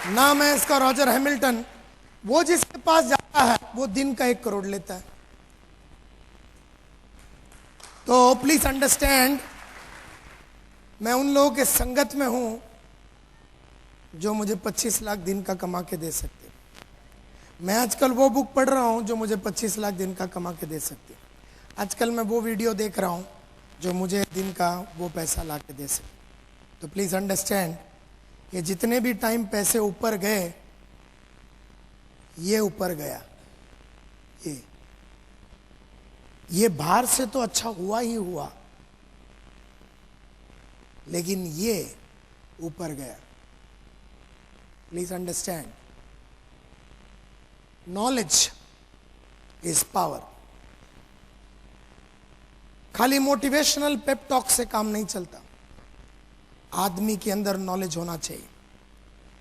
नाम है इसका रॉजर हैमिल्टन। वो जिसके पास जाता है वो दिन का 1 करोड़ लेता है। तो प्लीज अंडरस्टैंड, मैं उन लोगों के संगत में हूं जो मुझे 25 लाख दिन का कमा के दे सकते। मैं आजकल वो बुक पढ़ रहा हूं जो मुझे 25 लाख दिन का कमा के दे सकती। आजकल मैं वो वीडियो देख रहा हूं जो मुझे दिन का वो पैसा ला के दे सकते। तो प्लीज अंडरस्टैंड, ये जितने भी टाइम पैसे ऊपर गए, ये ऊपर गया। ये बाहर से तो अच्छा हुआ ही हुआ, लेकिन ये ऊपर गया। Please understand, knowledge is power. खाली मोटिवेशनल पेप टॉक से काम नहीं चलता। आदमी के अंदर नॉलेज होना चाहिए,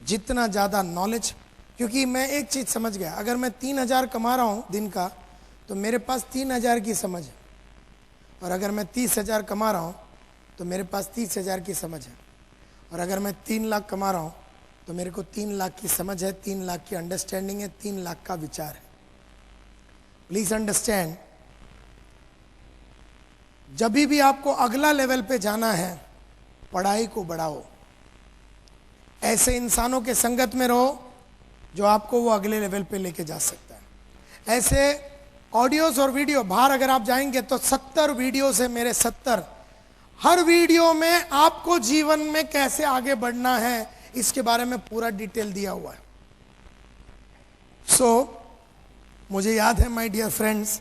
जितना ज्यादा नॉलेज। क्योंकि मैं एक चीज समझ गया, अगर मैं 3,000 कमा रहा हूं दिन का, तो मेरे पास 3,000 की समझ है। और अगर मैं 30,000 कमा रहा हूं तो मेरे पास 30,000 की समझ है। और अगर मैं 3 लाख कमा रहा हूं तो मेरे को 3 लाख की समझ है, 3 लाख की अंडरस्टैंडिंग है, 3 लाख का विचार है। प्लीज अंडरस्टैंड, जब भी आपको अगला लेवल पे जाना है, पढ़ाई को बढ़ाओ। ऐसे इंसानों के संगत में रहो जो आपको वो अगले लेवल पे लेके जा सकता है। ऐसे ऑडियोज और वीडियो, बाहर अगर आप जाएंगे तो 70 वीडियोस है मेरे, 70। हर वीडियो में आपको जीवन में कैसे आगे बढ़ना है इसके बारे में पूरा डिटेल दिया हुआ है। मुझे याद है my dear friends,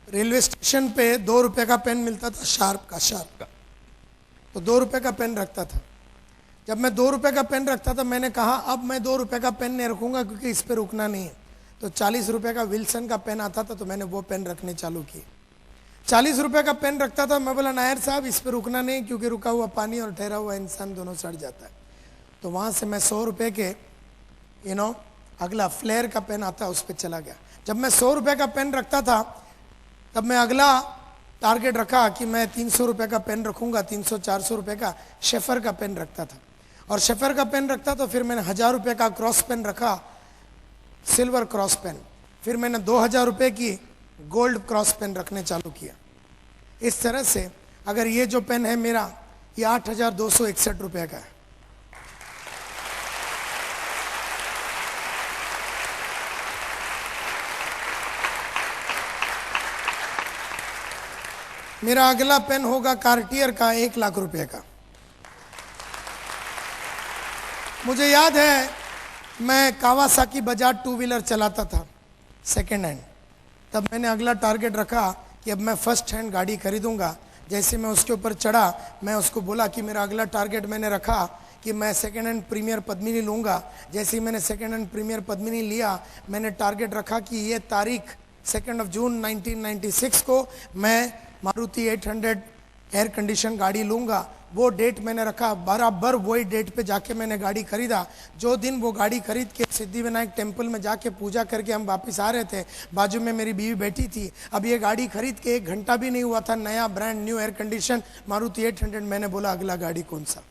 railway station पे 2 रुपए का पेन मिलता था, शार्प का। तो 2 रुपए का पेन रखता था। जब मैं 2 रुपए का पेन रखता था, मैंने कहा अब मैं 2 रुपए का पेन नहीं रखूंगा क्योंकि इस पे रुकना नहीं है। तो 40 रुपए का विल्सन का पेन आता था, तो मैंने वो पेन रखने चालू किए। 40 रुपए का पेन रखता था, मैं बोला नायर साहब इस पे रुकना नहीं, क्योंकि रुका हुआ पानी और ठहरा हुआ इंसान दोनों सड़ जाता है। तो वहां से मैं 100 रुपए के अगला फ्लेयर का पेन आता है, उस पर चला गया। जब मैं 100 रुपए का पेन रखता था, तब मैं अगला टारगेट रखा कि मैं 300 रुपए का पेन रखूंगा, 300-400 रुपए का शेफर का पेन रखता था। और शेफर का पेन रखता तो फिर मैंने 1000 रुपए का क्रॉस पेन रखा, सिल्वर क्रॉस पेन। फिर मैंने 2000 रुपए की गोल्ड क्रॉस पेन रखने चालू किया। इस तरह से अगर ये जो पेन है मेरा, ये 8,261 रुपए का है। मेरा अगला पेन होगा कार्टियर का 1 लाख रुपए का। मुझे याद है मैं कावासाकी बजाज 2 व्हीलर चलाता था सेकेंड हैंड। तब मैंने अगला टारगेट रखा कि अब मैं फर्स्ट हैंड गाड़ी खरीदूंगा। जैसे मैं उसके ऊपर चढ़ा, मैं उसको बोला कि मेरा अगला टारगेट मैंने रखा कि मैं सेकेंड हैंड प्रीमियर पद्मिनी लूंगा। जैसे ही मैंने सेकेंड हैंड प्रीमियर पद्मिनी लिया, मैंने टारगेट रखा कि ये तारीख 2 जून 1996 को मैं मारुति 800 एयर कंडीशन गाड़ी लूंगा। वो डेट मैंने रखा, बराबर वही डेट पे जाके मैंने गाड़ी खरीदा। जो दिन वो गाड़ी खरीद के सिद्धिविनायक टेम्पल में जाके पूजा करके हम वापस आ रहे थे, बाजू में मेरी बीवी बैठी थी। अब ये गाड़ी खरीद के 1 घंटा भी नहीं हुआ था, नया brand new air condition Maruti 800। मैंने बोला अगला गाड़ी कौन सा?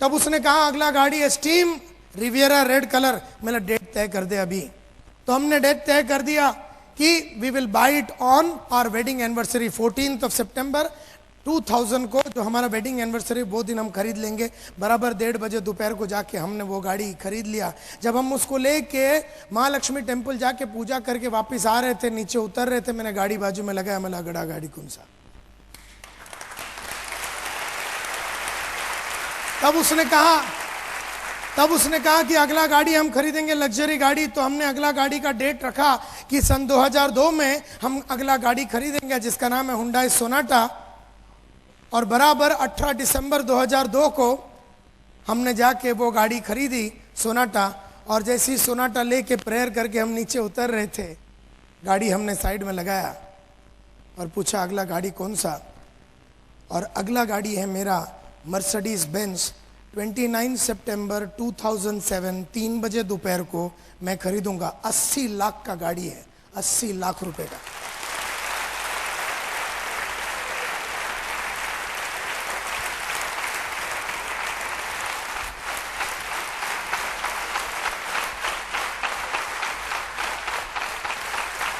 तब उसने कहा अगला गाड़ी स्टीम रिवियरा रेड कलर। मैंने डेट तय कर दे अभी। तो हमने डेट तय कर दिया कि we will buy it on our wedding anniversary 14 सितंबर 2000 को, जो हमारा वेडिंग एनिवर्सरी वो दिन हम खरीद लेंगे। बराबर 1:30 बजे दोपहर को जाके हमने वो गाड़ी खरीद लिया। जब हम उसको लेके महालक्ष्मी टेम्पल जाके पूजा करके वापस आ रहे थे, नीचे उतर रहे थे, मैंने गाड़ी बाजू में लगाया। मैं अगला गाड़ी कौन सा? तब उसने कहा कि अगला गाड़ी हम खरीदेंगे लग्जरी गाड़ी। तो हमने अगला गाड़ी का डेट रखा कि सन 2002 में हम अगला गाड़ी खरीदेंगे, जिसका नाम है हुंडई सोनाटा। और बराबर 18 दिसंबर 2002 को हमने जाके वो गाड़ी खरीदी सोनाटा। और जैसे ही सोनाटा लेके प्रेयर करके हम नीचे उतर रहे थे, गाड़ी हमने साइड में लगाया और पूछा अगला गाड़ी कौन सा? और अगला गाड़ी है मेरा मर्सिडीज बेंज 29 सितंबर 2007 3 बजे दोपहर को मैं खरीदूंगा। 80 लाख का गाड़ी है, 80 लाख रुपए का।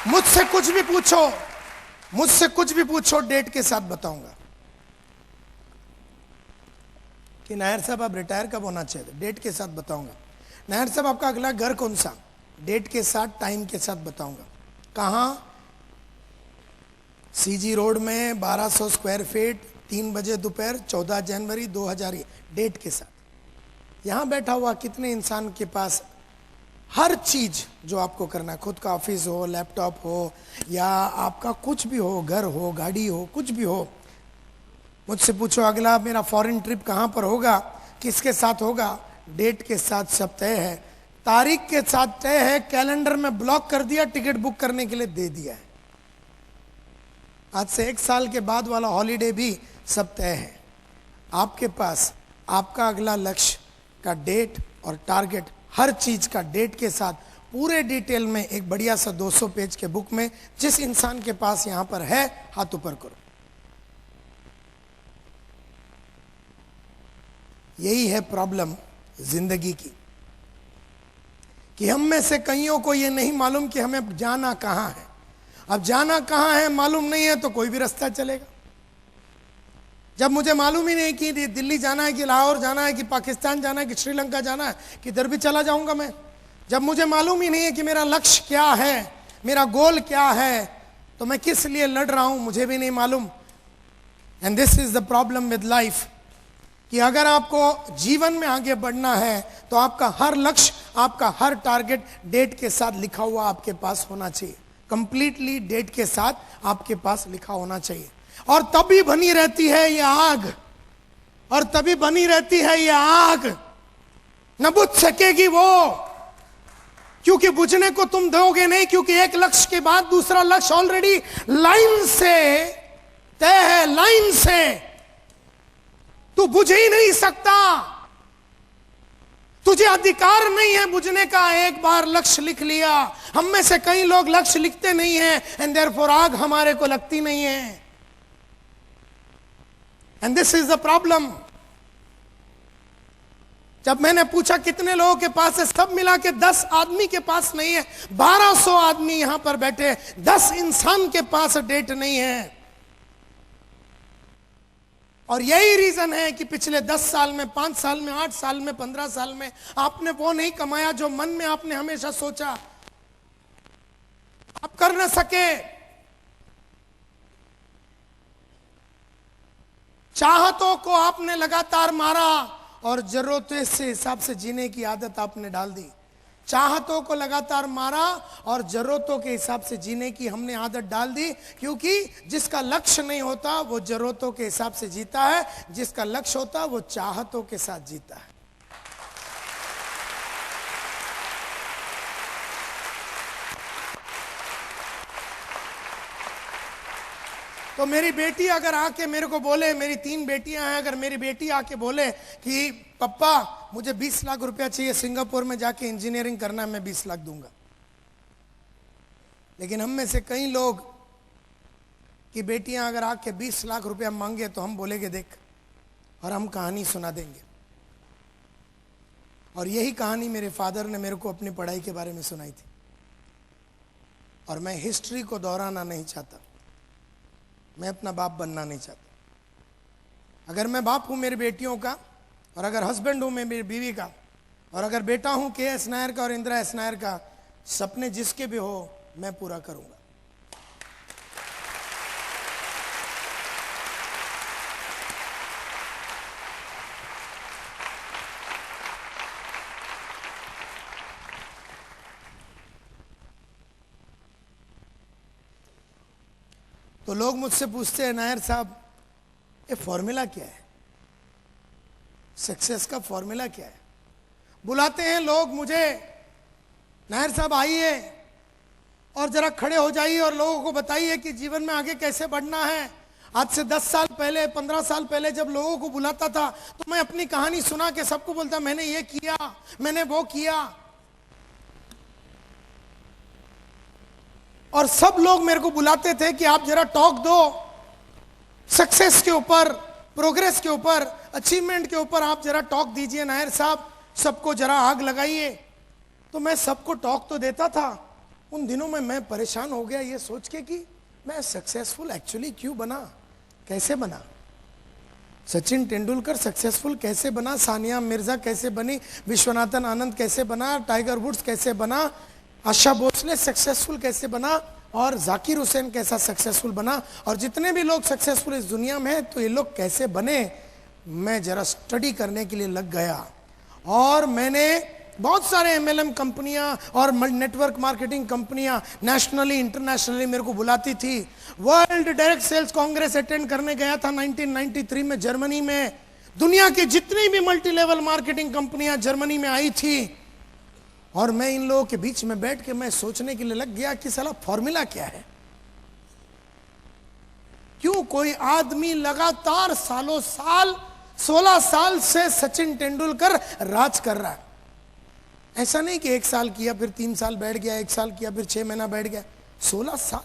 मुझसे कुछ भी पूछो, मुझसे कुछ भी पूछो, डेट के साथ बताऊंगा कि नायर साहब आप रिटायर कब होना चाहिए, डेट के साथ बताऊंगा। नायर साहब आपका अगला घर कौन सा, डेट के साथ, टाइम के साथ बताऊंगा। कहां, सीजी रोड में 1200 स्क्वायर फीट, 3 बजे दोपहर, 14 जनवरी 2000, डेट के साथ। यहां बैठा हुआ कितने इंसान के पास हर चीज जो आपको करना है, खुद का ऑफिस हो, लैपटॉप हो, या आपका कुछ भी हो, घर हो, गाड़ी हो, कुछ भी हो, मुझसे पूछो अगला मेरा फॉरेन ट्रिप कहां पर होगा, किसके साथ होगा, डेट के साथ सब तय है, तारीख के साथ तय है, कैलेंडर में ब्लॉक कर दिया, टिकट बुक करने के लिए दे दिया है। आज से 1 साल के बाद वाला हॉलीडे भी सब तय है। आपके पास आपका अगला लक्ष्य का डेट और टारगेट, हर चीज का डेट के साथ पूरे डिटेल में एक बढ़िया सा 200 पेज के बुक में, जिस इंसान के पास यहां पर है हाथ ऊपर करो। यही है प्रॉब्लम जिंदगी की, कि हम में से कईयों को यह नहीं मालूम कि हमें जाना कहां है। अब जाना कहां है मालूम नहीं है तो कोई भी रास्ता चलेगा। जब मुझे मालूम ही नहीं कि दिल्ली जाना है, कि लाहौर जाना है, कि पाकिस्तान जाना है, कि श्रीलंका जाना है, किधर भी चला जाऊंगा मैं। जब मुझे मालूम ही नहीं है कि मेरा लक्ष्य क्या है, मेरा गोल क्या है, तो मैं किस लिए लड़ रहा हूं मुझे भी नहीं मालूम। And this is the problem with life, कि अगर आपको जीवन में आगे बढ़ना है तो आपका हर लक्ष्य, आपका हर टारगेट डेट के साथ लिखा हुआ आपके पास होना चाहिए, कंप्लीटली डेट के साथ आपके पास लिखा होना चाहिए। और तभी बनी रहती है ये आग, और तभी बनी रहती है ये आग, न बुझ सकेगी वो, क्योंकि बुझने को तुम दोगे नहीं, क्योंकि एक लक्ष्य के बाद दूसरा लक्ष्य ऑलरेडी लाइन से तय है, लाइन से तू बुझ ही नहीं सकता, तुझे अधिकार नहीं है बुझने का। एक बार लक्ष्य लिख लिया, हम में से कई लोग लक्ष्य लिखते नहीं हैं, एंड देयरफॉर आग हमारे को लगती नहीं है। And this is the problem. जब मैंने पूछा कितने लोगों के पास है, सब मिला के 10 आदमी के पास नहीं है। 1200 आदमी यहां पर बैठे, 10 इंसान के पास डेट नहीं है। और यही रीजन है कि पिछले 10 साल में, 5 साल में, 8 साल में, 15 साल में आपने वो नहीं कमाया जो मन में आपने हमेशा सोचा। आप कर न सके, चाहतों को आपने लगातार मारा और जरूरतों से हिसाब से जीने की आदत आपने डाल दी। चाहतों को लगातार मारा और जरूरतों के हिसाब से जीने की हमने आदत डाल दी, क्योंकि जिसका लक्ष्य नहीं होता वो जरूरतों के हिसाब से जीता है, जिसका लक्ष्य होता वो चाहतों के साथ जीता है। तो मेरी बेटी अगर आके मेरे को बोले, मेरी 3 बेटियां हैं, अगर मेरी बेटी आके बोले कि पप्पा मुझे 20 लाख रुपया चाहिए, सिंगापुर में जाके इंजीनियरिंग करना, मैं 20 लाख दूंगा। लेकिन हम में से कई लोग की बेटियां अगर आके 20 लाख रुपया मांगे तो हम बोलेंगे देख, और हम कहानी सुना देंगे। और यही कहानी मेरे फादर ने मेरे को अपनी पढ़ाई के बारे में सुनाई थी, और मैं हिस्ट्री को दोहराना नहीं चाहता, मैं अपना बाप बनना नहीं चाहता। अगर मैं बाप हूं मेरी बेटियों का, और अगर हस्बैंड हूं मैं मेरी बीवी का, और अगर बेटा हूं के.एस. नायर का और इंदिरा एस. नायर का, सपने जिसके भी हो मैं पूरा करूंगा। तो लोग मुझसे पूछते हैं नायर साहब ये फॉर्मूला क्या है, सक्सेस का फॉर्मूला क्या है। बुलाते हैं लोग मुझे, नायर साहब आइए और जरा खड़े हो जाइए और लोगों को बताइए कि जीवन में आगे कैसे बढ़ना है। आज से 10 साल पहले, 15 साल पहले जब लोगों को बुलाता था तो मैं अपनी कहानी सुना के सबको बोलता मैंने ये किया, मैंने वो किया, और सब लोग मेरे को बुलाते थे कि आप जरा टॉक दो सक्सेस के ऊपर, प्रोग्रेस के ऊपर, अचीवमेंट के ऊपर, आप जरा टॉक दीजिए नायर साहब, सबको जरा आग लगाइए। तो मैं सबको टॉक तो देता था। उन दिनों में मैं परेशान हो गया ये सोच के कि मैं सक्सेसफुल एक्चुअली क्यों बना, कैसे बना। सचिन तेंदुलकर सक्सेसफुल कैसे बना, सानिया मिर्जा कैसे बनी, विश्वनाथन आनंद कैसे बना, टाइगर वुड्स कैसे बना, आशा भोसले सक्सेसफुल कैसे बना, और जाकिर हुसैन कैसा सक्सेसफुल बना, और जितने भी लोग सक्सेसफुल इस दुनिया में हैं तो ये लोग कैसे बने, मैं जरा स्टडी करने के लिए लग गया। और मैंने बहुत सारे एमएलएम कंपनियां और नेटवर्क मार्केटिंग कंपनियां नेशनली इंटरनेशनली मेरे को बुलाती थी। World direct sales congress attend करने गया था 1993 में जर्मनी में। दुनिया की जितनी भी मल्टी लेवल मार्केटिंग कंपनियां जर्मनी में आई थी, और मैं इन लोगों के बीच में बैठ के मैं सोचने के लिए लग गया कि साला फॉर्मूला क्या है। क्यों कोई आदमी लगातार सालों साल 16 साल से सचिन तेंदुलकर राज कर रहा है। ऐसा नहीं कि 1 साल किया फिर 3 साल बैठ गया, 1 साल किया फिर 6 महीना बैठ गया, 16 साल।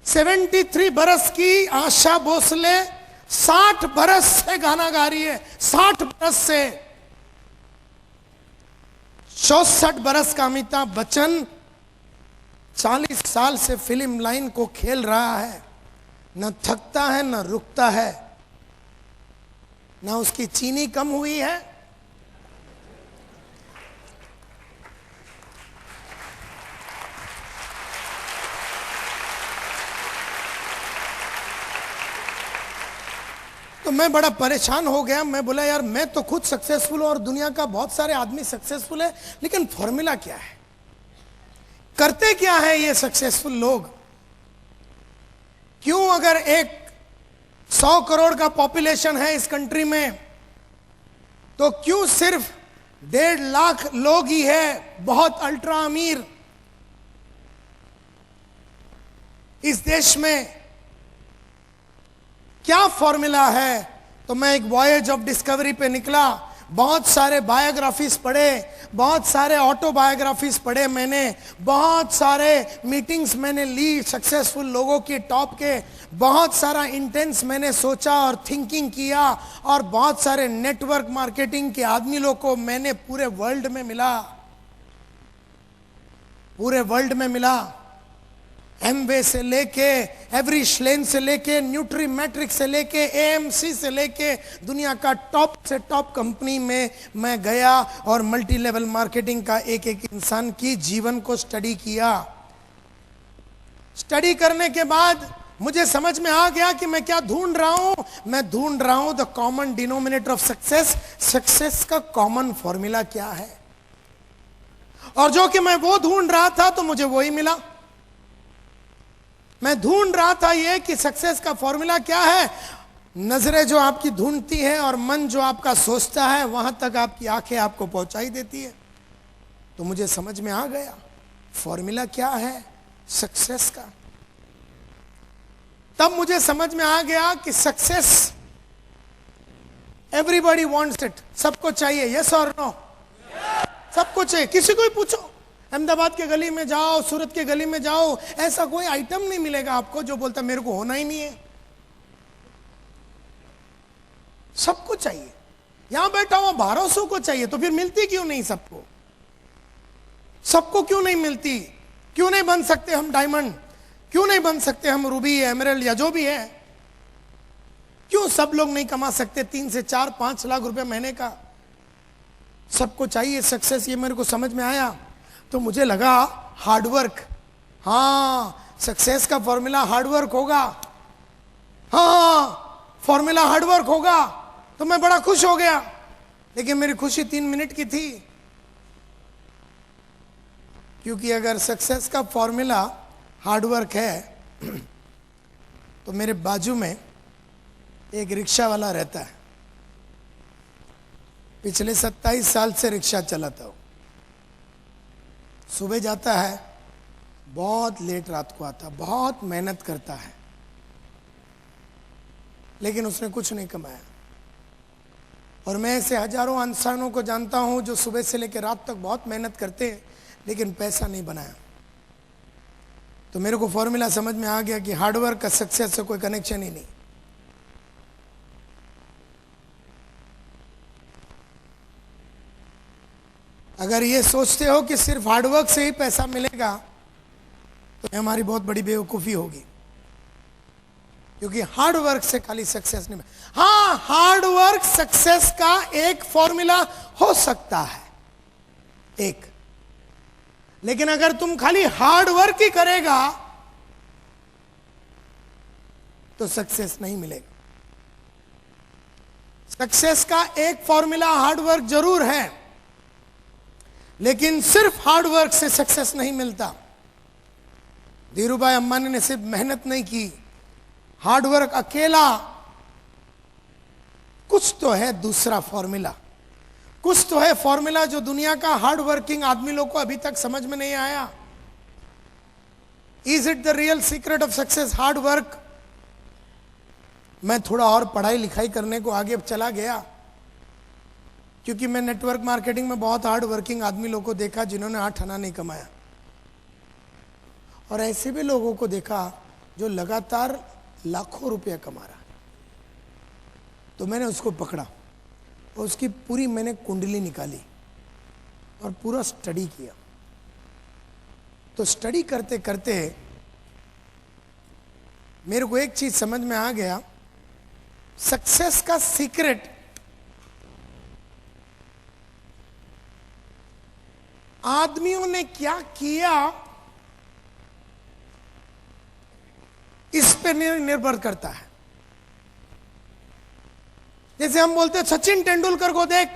73 बरस की आशा भोसले 60 बरस से गाना गा रही है, 60 बरस से। 64 बरस का अमिताभ बच्चन 40 साल से फिल्म लाइन को खेल रहा है, न थकता है न रुकता है, न उसकी चीनी कम हुई है, तो मैं बड़ा परेशान हो गया। मैं बोला यार मैं तो खुद सक्सेसफुल हूं और दुनिया का बहुत सारे आदमी सक्सेसफुल है, लेकिन फॉर्मूला क्या है, करते क्या है ये सक्सेसफुल लोग। क्यों अगर 100 करोड़ का पॉपुलेशन है इस कंट्री में, तो क्यों सिर्फ 1.5 लाख लोग ही है बहुत अल्ट्रा अमीर इस देश में। क्या फॉर्मूला है। तो मैं एक वॉयेज ऑफ डिस्कवरी पे निकला, बहुत सारे बायोग्राफीज पढ़े, बहुत सारे ऑटोबायोग्राफीज पढ़े मैंने, बहुत सारे मीटिंग्स मैंने ली सक्सेसफुल लोगों की टॉप के, बहुत सारा इंटेंस मैंने सोचा और थिंकिंग किया, और बहुत सारे नेटवर्क मार्केटिंग के आदमी लोग को मैंने पूरे वर्ल्ड में मिला, पूरे वर्ल्ड में मिला। एमवे से लेके, एवरी श्लेन से लेके, न्यूट्री मैट्रिक से लेके, एएमसी से लेके, दुनिया का टॉप से टॉप कंपनी में मैं गया और मल्टी लेवल मार्केटिंग का एक एक इंसान की जीवन को स्टडी किया। स्टडी करने के बाद मुझे समझ में आ गया कि मैं क्या ढूंढ रहा हूं। मैं ढूंढ रहा हूं the common denominator of success. Success का कॉमन फॉर्मूला क्या है, और जो कि मैं वो ढूंढ रहा था तो मुझे वही मिला। मैं ढूंढ रहा था ये कि सक्सेस का फॉर्मूला क्या है। नजरें जो आपकी ढूंढती है और मन जो आपका सोचता है, वहां तक आपकी आंखें आपको पहुंचाई देती है। तो मुझे समझ में आ गया फॉर्मूला क्या है सक्सेस का। तब मुझे समझ में आ गया कि सक्सेस एवरीबॉडी वांट्स इट, सबको चाहिए, यस और नो, सबको चाहिए। किसी को ही पूछो, अहमदाबाद के गली में जाओ, सूरत के गली में जाओ, ऐसा कोई आइटम नहीं मिलेगा आपको जो बोलता मेरे को होना ही नहीं है। सबको चाहिए। यहां बैठा हुआ 1200 को चाहिए, तो फिर मिलती क्यों नहीं सबको? सबको क्यों नहीं मिलती? क्यों नहीं बन सकते हम डायमंड? क्यों नहीं बन सकते हम रूबी, एमरल्ड या जो भी है? क्यों सब लोग नहीं कमा सकते 3 से 4, 5 लाख रुपए महीने का? सबको चाहिए सक्सेस, ये मेरे को समझ में आया। तो मुझे लगा हार्डवर्क, हाँ सक्सेस का फॉर्मूला हार्डवर्क होगा, हाँ फॉर्मूला हार्डवर्क होगा। तो मैं बड़ा खुश हो गया, लेकिन मेरी खुशी 3 मिनट की थी, क्योंकि अगर सक्सेस का फॉर्मूला हार्डवर्क है तो मेरे बाजू में एक रिक्शा वाला रहता है, पिछले 27 साल से रिक्शा चलाता हूं। सुबह जाता है, बहुत लेट रात को आता, बहुत मेहनत करता है, लेकिन उसने कुछ नहीं कमाया। और मैं ऐसे हजारों इंसानों को जानता हूं जो सुबह से लेकर रात तक बहुत मेहनत करते हैं लेकिन पैसा नहीं बनाया। तो मेरे को फॉर्मूला समझ में आ गया कि हार्डवर्क का सक्सेस से कोई कनेक्शन ही नहीं। अगर ये सोचते हो कि सिर्फ हार्डवर्क से ही पैसा मिलेगा तो हमारी बहुत बड़ी बेवकूफी होगी, क्योंकि हार्डवर्क से खाली सक्सेस नहीं मिलेगा। हाँ, हार्डवर्क सक्सेस का एक फॉर्मूला हो सकता है एक, लेकिन अगर तुम खाली हार्डवर्क ही करेगा तो सक्सेस नहीं मिलेगा। सक्सेस का एक फॉर्मूला हार्डवर्क जरूर है, लेकिन सिर्फ हार्डवर्क से सक्सेस नहीं मिलता। धीरूभाई अंबानी ने सिर्फ मेहनत नहीं की, हार्डवर्क अकेला, कुछ तो है दूसरा फॉर्मूला, कुछ तो है फॉर्मूला जो दुनिया का हार्ड वर्किंग आदमी लोग को अभी तक समझ में नहीं आया। Is it the real secret of success hard work? मैं थोड़ा और पढ़ाई लिखाई करने को आगे चला गया, क्योंकि मैं नेटवर्क मार्केटिंग में बहुत हार्ड वर्किंग आदमी लोगों को देखा जिन्होंने 8 आना नहीं कमाया, और ऐसे भी लोगों को देखा जो लगातार लाखों रुपया कमा रहा। तो मैंने उसको पकड़ा और उसकी पूरी मैंने कुंडली निकाली और पूरा स्टडी किया। तो स्टडी करते करते मेरे को एक चीज समझ में आ गया, सक्सेस का सीक्रेट आदमियों ने क्या किया इस पे निर्भर करता है। जैसे हम बोलते हैं सचिन तेंदुलकर को देख,